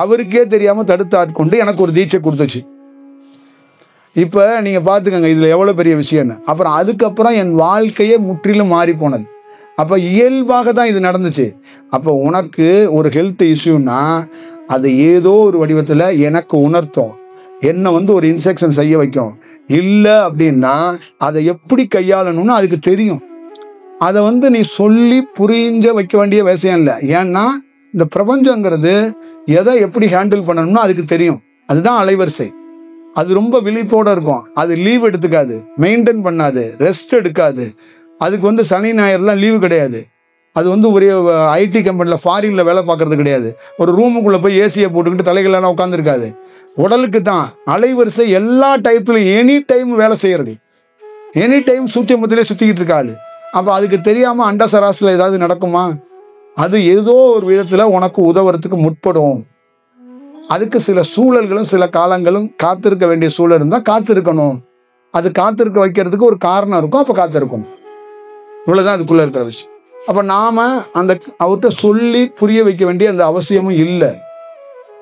அவருக்கே தெரியாமல் தடுத்து ஆட்கொண்டு எனக்கு ஒரு தீட்சை கொடுத்துச்சு. இப்போ நீங்கள் பார்த்துக்கங்க, இதில் எவ்வளோ பெரிய விஷயம்னு. அப்புறம் அதுக்கப்புறம் என் வாழ்க்கையே முற்றிலும் மாறி போனது. அப்போ இயல்பாக தான் இது நடந்துச்சு. அப்போ உனக்கு ஒரு ஹெல்த் இஷ்யூன்னா அது ஏதோ ஒரு வடிவத்தில் எனக்கு உணர்த்தும், என்னை ஒரு இன்ஸ்ட்ரக்ஷன் செய்ய வைக்கும். இல்லை அப்படின்னா அதை எப்படி கையாளணும்னு அதுக்கு தெரியும். அதை நீ சொல்லி புரிஞ்ச வைக்க வேண்டிய விஷயம் இல்லை. ஏன்னா இந்த பிரபஞ்சங்கிறது எதை எப்படி ஹேண்டில் பண்ணணும்னு அதுக்கு தெரியும். அதுதான் அலைவரிசை. அது ரொம்ப விழிப்போடு இருக்கும். அது லீவ் எடுத்துக்காது, மெயின்டைன் பண்ணாது, ரெஸ்ட் எடுக்காது. அதுக்கு சனி ஞாயிறுலாம் லீவு கிடையாது. அது ஒரு ஐடி கம்பெனியில் ஃபாரினில் வேலை பார்க்கறது கிடையாது. ஒரு ரூமுக்குள்ளே போய் ஏசியை போட்டுக்கிட்டு தலைகளெல்லாம் உட்காந்துருக்காது. உடலுக்கு தான் அலைவரிசை எல்லா டயத்துலையும் எனி டைம் வேலை செய்கிறது. எனி டைம் சூத்தியமத்திலே சுற்றிக்கிட்டு இருக்காது. அப்போ அதுக்கு தெரியாமல் அண்ட சராசில் ஏதாவது நடக்குமா? அது ஏதோ ஒரு விதத்தில் உனக்கு உதவுறதுக்கு முற்படும். அதுக்கு சில சூழல்களும் சில காலங்களும் காத்திருக்க வேண்டிய சூழல் இருந்தால் காத்திருக்கணும். அது காத்திருக்க வைக்கிறதுக்கு ஒரு காரணம் இருக்கும், அப்போ காத்திருக்கணும். இவ்வளோதான் அதுக்குள்ளே இருக்கிற விஷயம். அப்போ நாம் அவர்கிட்ட சொல்லி புரிய வைக்க வேண்டிய அந்த அவசியமும் இல்லை.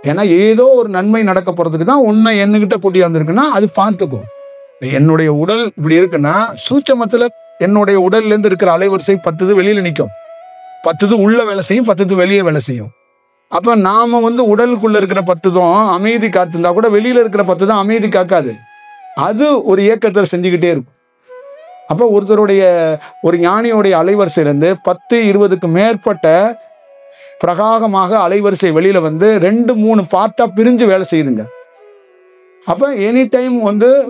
ஏன்னா ஏதோ ஒரு நன்மை நடக்க போகிறதுக்கு தான் உன்னை என்கிட்ட போட்டி வந்திருக்குன்னா அது பார்த்துக்கும். என்னுடைய உடல் இப்படி இருக்குன்னா சூட்சமத்தில் என்னுடைய உடல்லேருந்து இருக்கிற அலைவரிசை 10 வெளியில் நிற்கும், 10 உள்ள வேலை செய்யும், 10 வெளியே வேலை செய்யும். அப்போ நாம் உடலுக்குள்ளே இருக்கிற 10 அமைதி காத்திருந்தா கூட வெளியில் இருக்கிற 10 தான் அமைதி காக்காது. அது ஒரு இயக்கத்தை செஞ்சுக்கிட்டே இருக்கும். அப்போ ஒருத்தருடைய ஒரு ஞானியோடைய அலைவரிசையிலேருந்து 10-20க்கு மேற்பட்ட பிரகாகமாக அலைவரிசை வெளியில் 2-3 பார்ட்டாக பிரிஞ்சு வேலை செய்யுதுங்க. அப்போ எனி டைம்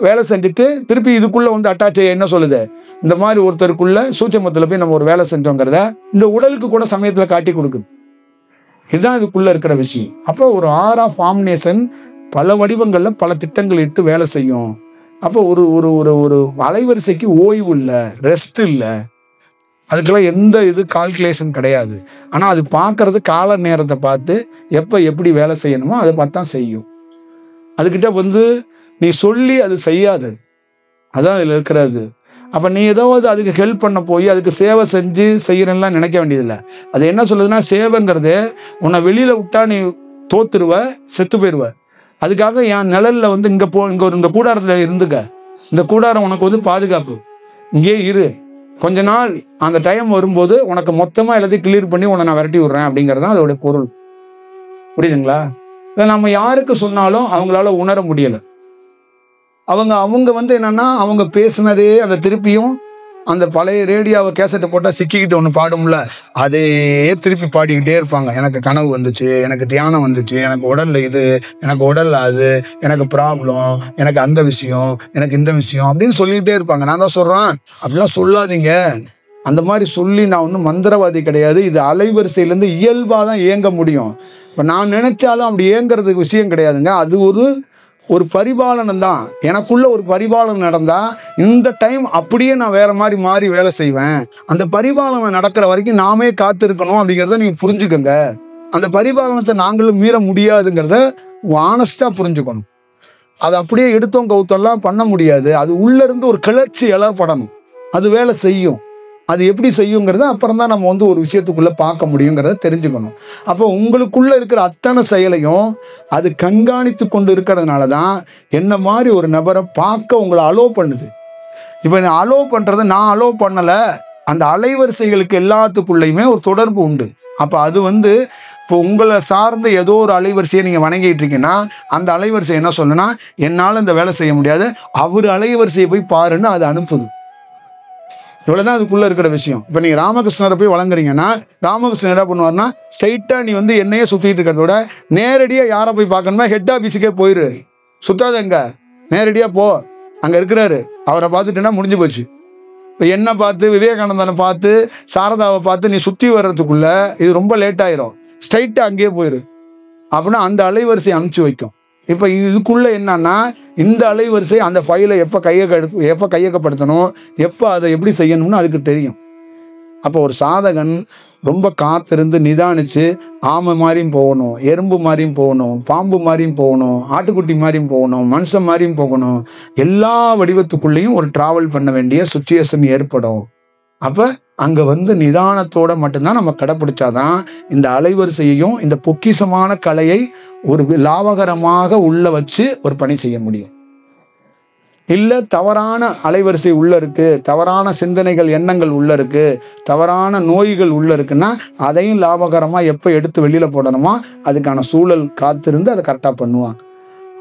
வேலை செஞ்சுட்டு திருப்பி இதுக்குள்ளே அட்டாச் ஆகி என்ன சொல்லுது, இந்த மாதிரி ஒருத்தருக்குள்ள சூட்சமத்தில் போய் நம்ம ஒரு வேலை செஞ்சோங்கிறத இந்த உடலுக்கு கூட சமயத்தில் காட்டி கொடுக்குது. இதுதான் இதுக்குள்ளே இருக்கிற விஷயம். அப்போ ஒரு ஆரா ஃபார்மினேஷன் பல வடிவங்களில் பல திட்டங்கள் இட்டு வேலை செய்யும். அப்போ ஒரு ஒரு ஒரு ஒரு அலைவரிசைக்கு ஓய்வு இல்லை, ரெஸ்ட் இல்லை, அதுக்கெல்லாம் எந்த கால்குலேஷன் கிடையாது. ஆனால் அது பார்க்கறது கால நேரத்தை பார்த்து எப்போ எப்படி வேலை செய்யணுமோ அதை பார்த்து தான் செய்யும். அதுக்கிட்ட நீ சொல்லி அது செய்யாது. அதான் இதில் இருக்கிறது. அப்போ நீ ஏதாவது அதுக்கு ஹெல்ப் பண்ண போய் அதுக்கு சேவை செஞ்சு செய்யணும்லாம் நினைக்க வேண்டியதில்லை. அது என்ன சொல்லுதுன்னா, சேவைங்கிறது உன்னை வெளியில் விட்டா நீ தோத்துருவ, செத்து போயிடுவ. அதுக்காக என் நிழலில் இங்கே இந்த கூடாரத்தில் இருந்துக்க, இந்த கூடாரம் உனக்கு பாதுகாப்பு, இங்கே இரு, கொஞ்ச நாள் அந்த டைம் வரும்போது உனக்கு மொத்தமாக எல்லாத்தையும் கிளியர் பண்ணி உன்னை நான் விரட்டி விட்றேன் அப்படிங்கிறது தான் அதோடைய பொருள். புரியுதுங்களா? இதை நம்ம யாருக்கு சொன்னாலும் அவங்களால உணர முடியலை. அவங்க என்னன்னா அவங்க பேசுனதே அந்த திருப்பியும் அந்த பழைய ரேடியோவை கேசட்டை போட்டால் சிக்கிக்கிட்டு ஒன்று பாடும்ல, அதே திருப்பி பாடிக்கிட்டே இருப்பாங்க. எனக்கு கனவு வந்துச்சு, எனக்கு தியானம் வந்துச்சு, எனக்கு உடலில் இது, எனக்கு உடலில் அது, எனக்கு ப்ராப்ளம், எனக்கு அந்த விஷயம், எனக்கு இந்த விஷயம் அப்படின்னு சொல்லிக்கிட்டே இருப்பாங்க. நான் தான் சொல்கிறேன், அப்படிலாம் சொல்லாதீங்க. அந்த மாதிரி சொல்லி நான் மந்திரவாதி கிடையாது. இது அலைவரிசையிலேருந்து இயல்பாக தான் இயங்க முடியும். இப்போ நான் நினைச்சாலும் அப்படி இயங்கிறதுக்கு விஷயம் கிடையாதுங்க. அது ஒரு பரிபாலனம் தான். எனக்குள்ள ஒரு பரிபாலனம் நடந்தால் இந்த டைம் அப்படியே நான் வேற மாதிரி மாறி வேலை செய்வேன். அந்த பரிபாலனம் நடக்கிற வரைக்கும் நாமே காத்திருக்கணும் அப்படிங்கிறத நீங்கள் புரிஞ்சுக்கோங்க. அந்த பரிபாலனத்தை நாங்களும் மீற முடியாதுங்கிறத ஆனஸ்டாக புரிஞ்சுக்கணும். அதை அப்படியே எடுத்தோம் கவுத்தெல்லாம் பண்ண முடியாது. அது உள்ளேருந்து ஒரு கிளர்ச்சி எழப்படணும், அது வேலை செய்யும். அது எப்படி செய்யுங்கிறத அப்புறம் தான் நம்ம ஒரு விஷயத்துக்குள்ளே பார்க்க முடியுங்கிறத தெரிஞ்சுக்கணும். அப்போ உங்களுக்குள்ளே இருக்கிற அத்தனை செயலையும் அது கண்காணித்து கொண்டு இருக்கிறதுனால தான் என்ன மாதிரி ஒரு நபரை பார்க்க உங்களை அலோவ் பண்ணுது. இப்போ அலோவ் பண்ணுறது நான் அலோவ் பண்ணலை, அந்த அலைவரிசைகளுக்கு எல்லாத்துக்குள்ளேயுமே ஒரு தொடர்பு உண்டு. அப்போ அது இப்போ உங்களை சார்ந்த ஏதோ ஒரு அலைவரிசையை நீங்கள் வணங்கிட்டு இருக்கீங்கன்னா அந்த அலைவரிசை என்ன சொல்லுன்னா, என்னால் இந்த வேலை செய்ய முடியாது, அவர் அலைவரிசையை போய் பாருன்னு அது அனுப்புது. இவ்வளோதான் அதுக்குள்ளே இருக்கிற விஷயம். இப்போ நீங்கள் ராமகிருஷ்ணரை போய் வழங்குறீங்கன்னா ராமகிருஷ்ணன் என்ன பண்ணுவார்னா, ஸ்ட்ரைட்டாக நீ வந்து என்னையே சுற்றிட்டு இருக்கிறத விட நேரடியாக யாரை போய் பார்க்கணுமா, ஹெட் ஆஃபீஸுக்கே போயிரு, சுத்தாத எங்க, நேரடியாக போ, அங்கே இருக்கிறாரு, அவரை பார்த்துட்டேன்னா முடிஞ்சு போச்சு. இப்போ என்னை பார்த்து விவேகானந்தனை பார்த்து சாரதாவை பார்த்து நீ சுற்றி வர்றதுக்குள்ள இது ரொம்ப லேட் ஆயிரும். ஸ்ட்ரைட்டாக அங்கேயே போயிரு அப்படின்னா அந்த அலைவரிசை அனுப்பிச்சு வைக்கும். இப்போ இதுக்குள்ளே என்னன்னா, இந்த அலைவரிசை அந்த ஃபைலை எப்போ கையகப்படுத்தணும், எப்போ அதை எப்படி செய்யணும்னு அதுக்கு தெரியும். அப்போ ஒரு சாதகன் ரொம்ப காத்திருந்து நிதானித்து ஆமை மாதிரியும் போகணும், எறும்பு மாதிரியும் போகணும், பாம்பு மாதிரியும் போகணும், ஆட்டுக்குட்டி மாதிரியும் போகணும், மனுஷன் மாதிரியும் போகணும். எல்லா வடிவத்துக்குள்ளேயும் ஒரு ட்ராவல் பண்ண வேண்டிய சுச்சுவேஷன் ஏற்படும். அப்போ அங்கே வந்து நிதானத்தோடு மட்டும்தான் நம்ம கடைப்பிடிச்சாதான் இந்த அலைவரிசையையும் இந்த பொக்கிஷமான கலையை ஒரு லாபகரமாக உள்ள வச்சு ஒரு பணி செய்ய முடியும். இல்லை தவறான அலைவரிசை உள்ள இருக்கு, தவறான சிந்தனைகள் எண்ணங்கள் உள்ள இருக்கு, தவறான நோய்கள் உள்ள இருக்குன்னா அதையும் லாபகரமாக எப்போ எடுத்து வெளியில் போடணுமோ அதுக்கான சூழல் காத்திருந்து அதை கரெக்டாக பண்ணுவாங்க.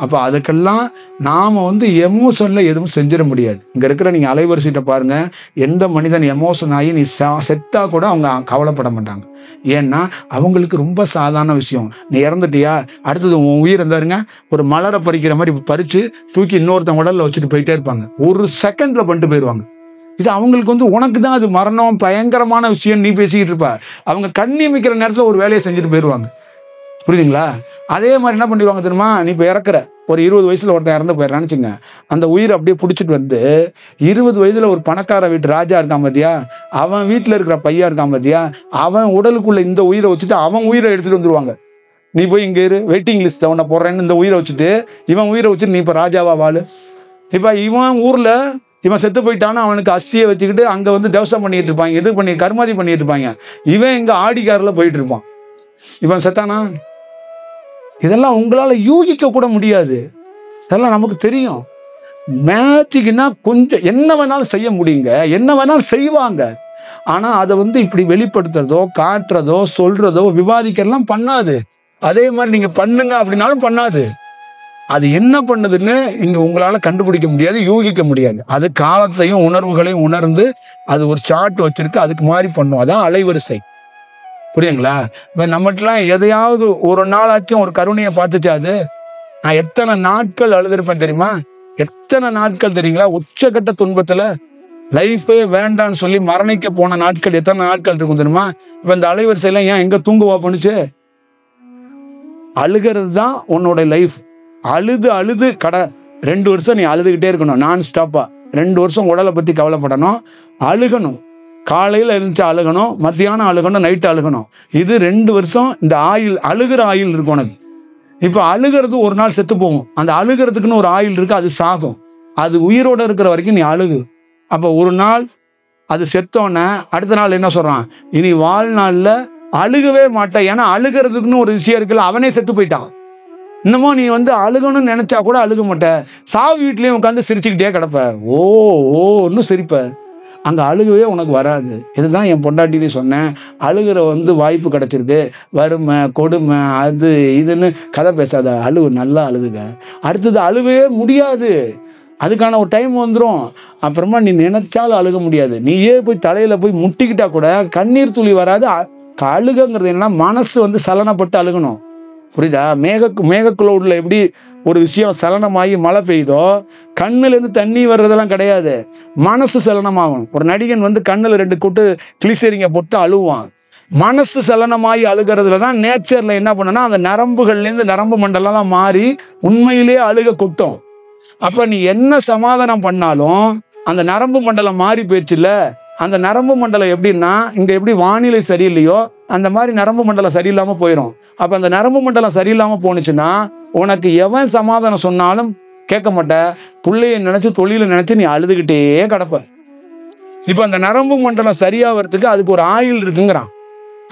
அப்போ அதுக்கெல்லாம் நாம் வந்து எமோஷனில் எதுவும் செஞ்சிட முடியாது. இங்கே இருக்கிற நீங்கள் அலைவரிசைகிட்ட பாருங்கள், எந்த மனிதன் எமோஷன் ஆகி நீ செத்தாக கூட அவங்க கவலைப்பட மாட்டாங்க. ஏன்னா அவங்களுக்கு ரொம்ப சாதாரண விஷயம். நீ இறந்துட்டியா, அடுத்தது உன் உயிர் இருந்தாருங்க, ஒரு மலரை பறிக்கிற மாதிரி பறித்து தூக்கி இன்னொருத்தன் உடலில் வச்சுட்டு போயிட்டே இருப்பாங்க. ஒரு செகண்டில் பண்ணிட்டு போயிடுவாங்க. இது அவங்களுக்கு வந்து உனக்கு தான் அது மரணம் பயங்கரமான விஷயம் நீ பேசிக்கிட்டு இருப்ப, அவங்க கண்ணி வைக்கிற நேரத்தில் ஒரு வேலையை செஞ்சுட்டு போயிடுவாங்க. புரியுதுங்களா? அதே மாதிரி என்ன பண்ணிடுவாங்க தெரியுமா, நீ இப்போ இறக்குற ஒரு 20 வயசில் ஒருத்தன் இறந்து போயிடறான்னு வச்சுங்க, அந்த உயிரை அப்படியே பிடிச்சிட்டு வந்து 20 வயதில் ஒரு பணக்கார வீட்டு ராஜா இருக்கான் பார்த்தியா, அவன் வீட்டில் இருக்கிற பையன் இருக்கான் பார்த்தியா, அவன் உடலுக்குள்ளே இந்த உயிரை வச்சுட்டு அவன் உயிரை எடுத்துகிட்டு வந்துடுவாங்க. நீ போய் இங்கே இரு, வெயிட்டிங் லிஸ்ட் அவனை போடுறேன்னு இந்த உயிரை வச்சுட்டு இவன் உயிரை வச்சுட்டு நீ இப்போ ராஜாவா வாழு. இப்போ இவன் ஊரில் இவன் செத்து போயிட்டான்னு அவனுக்கு அஸ்தியை வச்சுக்கிட்டு அங்கே வந்து தேவசம் பண்ணிட்டு இருப்பாங்க, எது பண்ணி கர்மாதி பண்ணிட்டு இருப்பாங்க. இவன் இங்கே ஆடிக்காரில் போயிட்டு இருப்பான், இவன் செத்தானா. இதெல்லாம் உங்களால் யூகிக்க கூட முடியாது. இதெல்லாம் நமக்கு தெரியும். மேஜிக்னா கொஞ்சம் என்ன வேணாலும் செய்ய முடியுங்க, என்ன வேணாலும் செய்வாங்க. ஆனால் அதை வந்து இப்படி வெளிப்படுத்துறதோ காட்டுறதோ சொல்றதோ விவாதிக்கிறலாம் பண்ணாது. அதே மாதிரி நீங்கள் பண்ணுங்க அப்படின்னாலும் பண்ணாது. அது என்ன பண்ணுதுன்னு இங்கே உங்களால் கண்டுபிடிக்க முடியாது, யூகிக்க முடியாது. அது காலத்தையும் உணர்வுகளையும் உணர்ந்து அது ஒரு சார்ட் வச்சிருக்கு, அதுக்கு மாதிரி பண்ணும். அதான் அலைவரிசை. புரியுங்களா? இப்போ நம்மகிட்டலாம் எதையாவது ஒரு நாளாச்சும் ஒரு கருணையை பார்த்துச்சா? அது நான் எத்தனை நாட்கள் அழுதுருப்பேன் தெரியுமா? எத்தனை நாட்கள் தெரியுங்களா? உச்சக்கட்ட துன்பத்தில் லைஃபே வேண்டான்னு சொல்லி மரணிக்க போன நாட்கள் எத்தனை நாட்கள் இருக்கும் தெரியுமா? இப்போ இந்த அலைவரிசையெல்லாம் ஏன் எங்கே தூங்குவா பண்ணுச்சு? அழுகிறது தான் உன்னோட லைஃப். அழுது கடை 2 வருஷம் நீ அழுதுகிட்டே இருக்கணும், நான் ஸ்டாப்பா. 2 வருஷம் உடலை பற்றி கவலைப்படணும், அழுகணும். காலையில் இருந்துச்சு அழுகணும், மத்தியானம் அழுகணும், நைட்டு அழுகணும். இது 2 வருஷம் இந்த ஆயில், அழுகிற ஆயில் இருக்கும் உனக்கு. இப்போ அழுகிறது ஒரு நாள் செத்து போகும், அந்த அழுகிறதுக்குன்னு ஒரு ஆயில் இருக்கு, அது சாகும். அது உயிரோடு இருக்கிற வரைக்கும் நீ அழுகு. அப்போ ஒரு நாள் அது செத்தோன்னே அடுத்த நாள் என்ன சொல்கிறான், இனி வாழ்நாளில் அழுகவே மாட்டேன். ஏன்னா அழுகிறதுக்குன்னு ஒரு விஷயம் இருக்குல்ல, அவனே செத்து போயிட்டான். இன்னமும் நீ வந்து அழுகணும்னு நினச்சா கூட அழுக மாட்டேன், சாவு வீட்லேயும் உட்காந்து சிரிச்சுக்கிட்டே கிடப்ப, ஓன்னு சிரிப்ப. அங்கே அழுகவே உனக்கு வராது. இதுதான் என் பொண்டாட்டினே சொன்னேன், அழுகிற வந்து வாய்ப்பு கிடச்சிருக்கு, வறுமை கொடுமை அது இதுன்னு கதை பேசாத, அழுவு, நல்லா அழுதுங்க. அடுத்தது அழுவே முடியாது, அதுக்கான ஒரு டைம் வந்துடும். அப்புறமா நீ நினைச்சாலும் அழுக முடியாது. நீயே போய் தலையில் போய் முட்டிக்கிட்டா கூட கண்ணீர் துளி வராது. அழுகங்கிறது என்னன்னா மனசு வந்து சலனப்பட்டு அழுகணும். புரியுதா? மேகக்குளோடில் எப்படி ஒரு விஷயம் சலனமாகி மழை பெய்யுதோ, கண்ணுலேருந்து தண்ணி வர்றதெல்லாம் கிடையாது, மனசு சலனமாகும். ஒரு நடிகன் வந்து கண்ணில் 2 கொட்டு கிளிசரிங்க போட்டு அழுவான். மனசு சலனமாகி அழுகிறதுல தான் நேச்சரில் என்ன பண்ணுன்னா அந்த நரம்புகள்லேருந்து நரம்பு மண்டலம்லாம் மாறி உண்மையிலேயே அழுக கொட்டும். அப்போ நீ என்ன சமாதானம் பண்ணாலும் அந்த நரம்பு மண்டலம் மாறி போயிடுச்சுல்ல. அந்த நரம்பு மண்டலம் எப்படின்னா, இங்கே எப்படி வானிலை சரியில்லையோ அந்த மாதிரி நரம்பு மண்டலம் சரியில்லாமல் போயிடும். அப்போ அந்த நரம்பு மண்டலம் சரியில்லாமல் போணுச்சுன்னா உனக்கு எவன் சமாதானம் சொன்னாலும் கேட்க மாட்ட, பிள்ளைய நினச்சி தொழிலை நினச்சி நீ அழுதுகிட்டே கிடப்ப. இப்போ அந்த நரம்பு மண்டலம் சரியாகிறதுக்கு அதுக்கு ஒரு ஆயில் இருக்குங்கிறான்.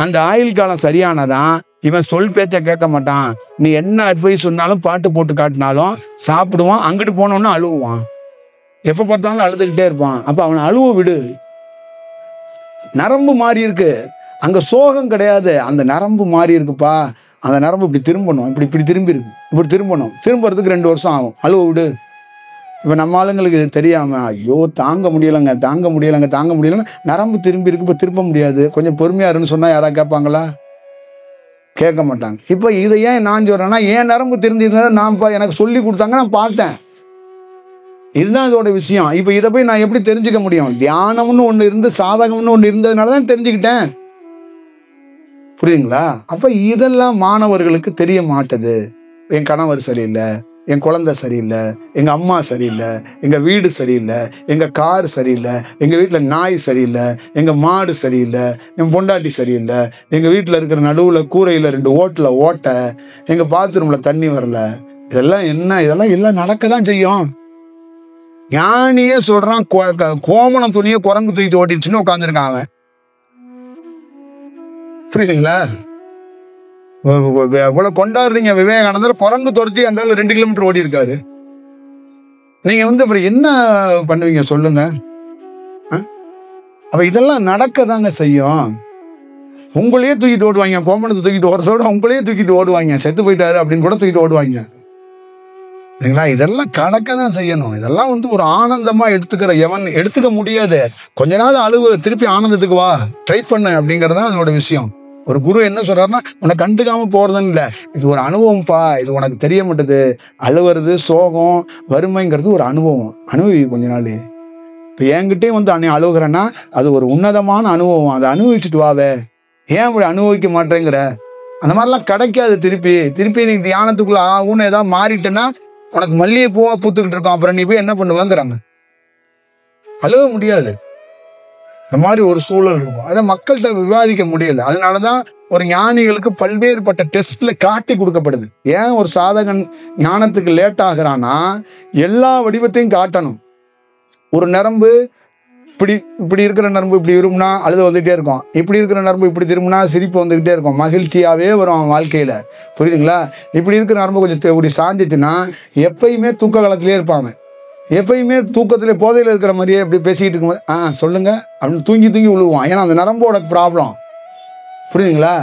அந்த ஆயில் காலம் சரியானதான் இவன் சொல் பேச்ச கேட்க மாட்டான். நீ என்ன அட்வைஸ் சொன்னாலும் பாட்டு போட்டு காட்டினாலும் சாப்பிடுவான், அங்கிட்டு போனோன்னு அழுவான், எப்போ பார்த்தாலும் அழுதுகிட்டே இருப்பான். அப்போ அவனை அழுவ விடு. நரம்பு மாறி இருக்கு, அங்க சோகம் கிடையாது, அந்த நரம்பு மாறி இருக்குப்பா, அந்த நரம்பு இப்படி திரும்பணும், இப்படி இப்படி திரும்பி இருக்கு, இப்படி திரும்பணும், திரும்புறதுக்கு 2 வருஷம் ஆகும், அழுவ விடு. இப்போ நம்ம ஆளுங்களுக்கு இது தெரியாம, ஐயோ தாங்க முடியலைங்க தாங்க முடியலைங்க தாங்க முடியலைங்க, நரம்பு திரும்பி இருக்கு, இப்போ திருப்ப முடியாது, கொஞ்சம் பொறுமையா இருன்னு சொன்னா யாராவது கேட்பாங்களா? கேட்க மாட்டாங்க. இப்போ இதை ஏன் நான் சொல்றேன்னா, ஏன் நரம்பு திருந்திருந்ததை நான் எனக்கு சொல்லி கொடுத்தாங்க, நான் பார்த்தேன். இதுதான் இதோட விஷயம். இப்போ இதை போய் நான் எப்படி தெரிஞ்சுக்க முடியும்? தியானம்னு ஒன்று இருந்து சாதகம்னு ஒன்று இருந்ததுனால தான் தெரிஞ்சுக்கிட்டேன். புரியுதுங்களா? அப்ப இதெல்லாம் மாணவர்களுக்கு தெரிய மாட்டுது. என் கணவர் சரியில்லை, என் குழந்தை சரியில்லை, எங்க அம்மா சரியில்லை, எங்க வீடு சரியில்லை, எங்க கார் சரியில்லை, எங்க வீட்டுல நாய் சரியில்லை, எங்க மாடு சரியில்லை, என் பொண்டாட்டி சரியில்லை, எங்க வீட்டுல இருக்கிற நடுவுல கூரையில 2 ஓட்டுல ஓட்டை, எங்க பாத்ரூம்ல தண்ணி வரல. இதெல்லாம் என்ன? இதெல்லாம் எல்லாம் நடக்கதான் செய்யும். ஞானியே சொல்றான், கோமணம் துணியை குரங்கு தூக்கிட்டு ஓட்டிடுச்சுன்னு உட்காந்துருக்கான் அவன். புரியுதுங்களா? இவ்வளவு கொண்டாடுறீங்க விவேகானந்தர், குரங்கு துரத்தி அந்த 2 கிலோமீட்டர் ஓடி இருக்காரு. நீங்க அப்புறம் என்ன பண்ணுவீங்க சொல்லுங்க? அப்ப இதெல்லாம் நடக்கதாங்க செய்யும். உங்களையே தூக்கிட்டு ஓடுவாங்க, கோமணத்தை தூக்கிட்டு ஓடுறதோட உங்களையே தூக்கிட்டு ஓடுவாங்க, செத்து போயிட்டாரு அப்படின்னு கூட தூக்கிட்டு ஓடுவாங்க. இல்லைங்களா? இதெல்லாம் கடக்கதான் செய்யணும். இதெல்லாம் ஒரு ஆனந்தமா எடுத்துக்கிற எவன் எடுத்துக்க முடியாது. கொஞ்ச நாள் அழுவு, திருப்பி ஆனந்தத்துக்கு வா, ட்ரை பண்ணு அப்படிங்கறதுதான் அதோட விஷயம். ஒரு குரு என்ன சொல்றாருன்னா, உன்னை கண்டுக்காம போறதுன்னு இல்லை, இது ஒரு அனுபவம்ப்பா, இது உனக்கு தெரிய மாட்டேது. அழுவுறது, சோகம், வறுமைங்கிறது ஒரு அனுபவம். அனுபவி கொஞ்ச நாள். இப்போ என்கிட்டே அன்னை அழுகுறேன்னா அது ஒரு உன்னதமான அனுபவம், அதை அனுபவிச்சுட்டு வாவே. ஏன் இப்படி அனுபவிக்க மாட்டேங்கிற? அந்த மாதிரிலாம் கிடைக்காது. திருப்பி நீ தியானத்துக்குள்ள ஆகும்னு ஏதாவது மாறிட்டேன்னா உனக்கு மல்லிகை பூவா பூத்துக்கிட்டு இருக்கோம், அப்புறம் நீ போய் என்ன பண்ணுவாங்கிறாங்க. அழுக முடியாது. இந்த மாதிரி ஒரு சூழல் இருக்கும். அதை மக்கள்கிட்ட விவாதிக்க முடியல. அதனாலதான் ஒரு ஞானிகளுக்கு பல்வேறுபட்ட டெஸ்ட்ல காட்டி கொடுக்கப்படுது. ஏன் ஒரு சாதகன் ஞானத்துக்கு லேட் ஆகுறான்னா, எல்லா வடிவத்தையும் காட்டணும். ஒரு நரம்பு இப்படி இருக்கிற நரம்பு இப்படி விரும்பினா அழுது வந்துகிட்டே இருக்கும், இப்படி இருக்கிற நரம்பு இப்படி திரும்பினா சிரிப்பு வந்துகிட்டே இருக்கும், மகிழ்ச்சியாவே வரும் அவன் வாழ்க்கையில. புரியுதுங்களா? இப்படி இருக்கிற நரம்பு கொஞ்சம் இப்படி சாஞ்சிச்சுன்னா எப்பயுமே தூக்க காலத்திலே இருப்பாங்க. எப்பயுமே தூக்கத்துல போதையில இருக்கிற மாதிரியே இப்படி பேசிக்கிட்டு இருக்கும்போது சொல்லுங்க அப்படின்னு தூங்கி விழுவான். ஏன்னா அந்த நரம்போட ப்ராப்ளம். புரியுதுங்களா?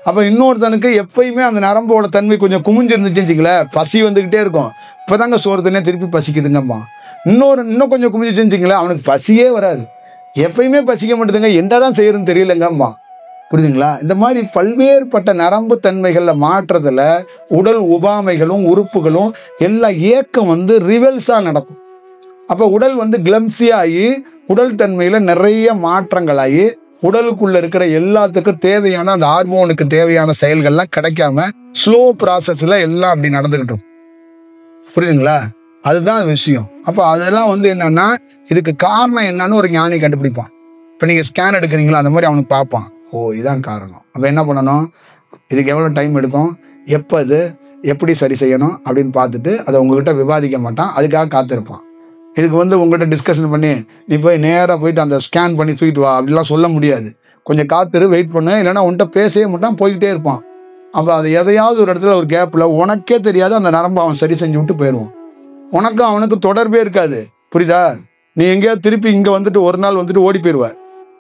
அப்ப இன்னொருத்தனுக்கு எப்பயுமே அந்த நரம்போட தன்மை கொஞ்சம் குமிஞ்சிருந்துச்சுங்களேன், பசி வந்துகிட்டே இருக்கும். இப்பதாங்க சோறு தண்ணே திருப்பி பசிக்குதுங்கம்மா. இன்னும் கொஞ்சம் குமிஞ்சிச்சுங்களேன், அவனுக்கு பசியே வராது. எப்பயுமே பசிக்க மாட்டேதுங்க, என்னதான் செய்யறதுன்னு தெரியலங்கம்மா. புரியுதுங்களா? இந்த மாதிரி பல்வேறுபட்ட நரம்பு தன்மைகள்ல மாற்றத்துல உடல் உபாமைகளும் உறுப்புகளும் எல்லா இயக்கம் ரிவல்ஸா நடக்கும். அப்ப உடல் கிளம்சியாகி உடல் தன்மையில நிறைய மாற்றங்களாகி உடலுக்குள்ள இருக்கிற எல்லாத்துக்கும் தேவையான அந்த ஹார்மோனுக்கு தேவையான செயல்கள்லாம் கிடைக்காம ஸ்லோ ப்ராசஸ்ல எல்லாம் அப்படி நடந்துகிட்டோம். புரியுதுங்களா? அதுதான் விஷயம். அப்ப அதெல்லாம் என்னன்னா, இதுக்கு காரணம் என்னன்னு ஒரு ஞானி கண்டுபிடிப்பான். இப்ப நீங்க ஸ்கேன் எடுக்கிறீங்களா, அந்த மாதிரி அவனுக்கு பார்ப்பான். ஓ, இதான் காரணம். அப்ப என்ன பண்ணணும், இதுக்கு எவ்வளவு டைம் எடுக்கும், எப்ப இது எப்படி சரி செய்யணும் அப்படின்னு பார்த்துட்டு அதை உங்ககிட்ட விவாதிக்க மாட்டான். அதுக்காக காத்திருப்பான். இதுக்கு உங்கள்கிட்ட டிஸ்கஷன் பண்ணி நீ போய் நேராக போயிட்டு அந்த ஸ்கேன் பண்ணி தூக்கிட்டு வா அப்படிலாம் சொல்ல முடியாது. கொஞ்சம் காத்திரு, வெயிட் பண்ணு, இல்லைன்னா உன்கிட்ட பேசவே மாட்டான், போய்கிட்டே இருப்பான். அப்போ அது எதையாவது ஒரு இடத்துல ஒரு கேப்பில் உனக்கே தெரியாது அந்த நரம்பு அவன் சரி செஞ்சு விட்டு போயிடுவான். உனக்கும் அவனுக்கு தொடர்பே இருக்காது. புரியுதா? நீ எங்கேயாவது திருப்பி இங்கே ஒரு நாள் ஓடி போயிடுவ.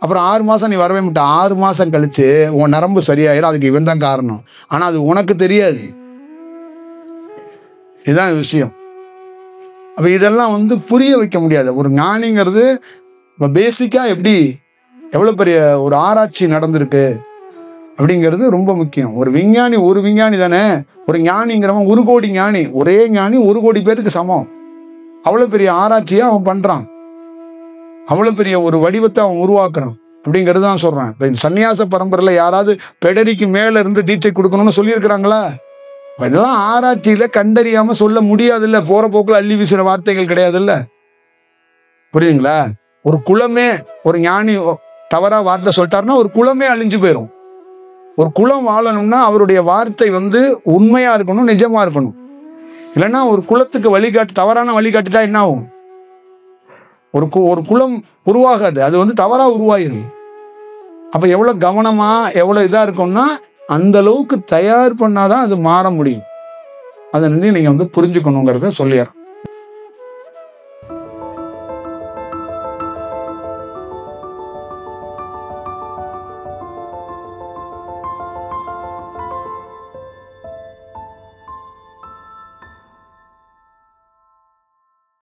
அப்புறம் 6 மாதம் நீ வரவே மாட்டான். 6 மாதம் கழிச்சு உன் நரம்பு சரியாயிடும். அதுக்கு இவன் தான் காரணம். ஆனால் அது உனக்கு தெரியாது. இதுதான் விஷயம். அப்போ இதெல்லாம் புரிய வைக்க முடியாது. ஒரு ஞானிங்கிறது இப்போ பேசிக்காக எவ்வளோ பெரிய ஒரு ஆராய்ச்சி நடந்திருக்கு அப்படிங்கிறது ரொம்ப முக்கியம். ஒரு விஞ்ஞானி தானே. ஒரு ஞானிங்கிறவன் 1 கோடி ஞானி. ஒரே ஞானி 1 கோடி பேருக்கு சமம். அவ்வளோ பெரிய ஆராய்ச்சியை அவன் பண்ணுறான். அவ்வளோ பெரிய ஒரு வடிவத்தை அவன் உருவாக்குறான் அப்படிங்கிறது தான் சொல்கிறான். இப்போ இந்த சன்னியாச பரம்பரையில் யாராவது பெடரிக்கு மேலே இருந்து தீட்சை கொடுக்கணும்னு சொல்லியிருக்கிறாங்களா? இதெல்லாம் ஆராய்ச்சியில கண்டறியாம சொல்ல முடியாதுல்ல. போற போக்குல அள்ளி வீசுற வார்த்தைகள் கிடையாதுல்ல. புரியுதுங்களா? ஒரு குலமே, ஒரு ஞானி தவறா வார்த்தை சொல்லிட்டாருன்னா ஒரு குலமே அழிஞ்சு போயிடும். ஒரு குலம் வாழணும்னா அவருடைய வார்த்தை உண்மையா இருக்கணும், நிஜமா இருக்கணும். இல்லைன்னா ஒரு குலத்துக்கு தவறான வழிகாட்டிட்டா என்ன ஆகும்? ஒரு குலம் உருவாகாது, அது தவறா உருவாயிரு. அப்ப எவ்வளவு கவனமா எவ்வளவு இதா இருக்கும்னா அந்த அளவுக்கு தயார் பண்ணாதான் அது மாற முடியும். அதை நீங்க புரிஞ்சுக்கணுங்கிறத சொல்லியார்.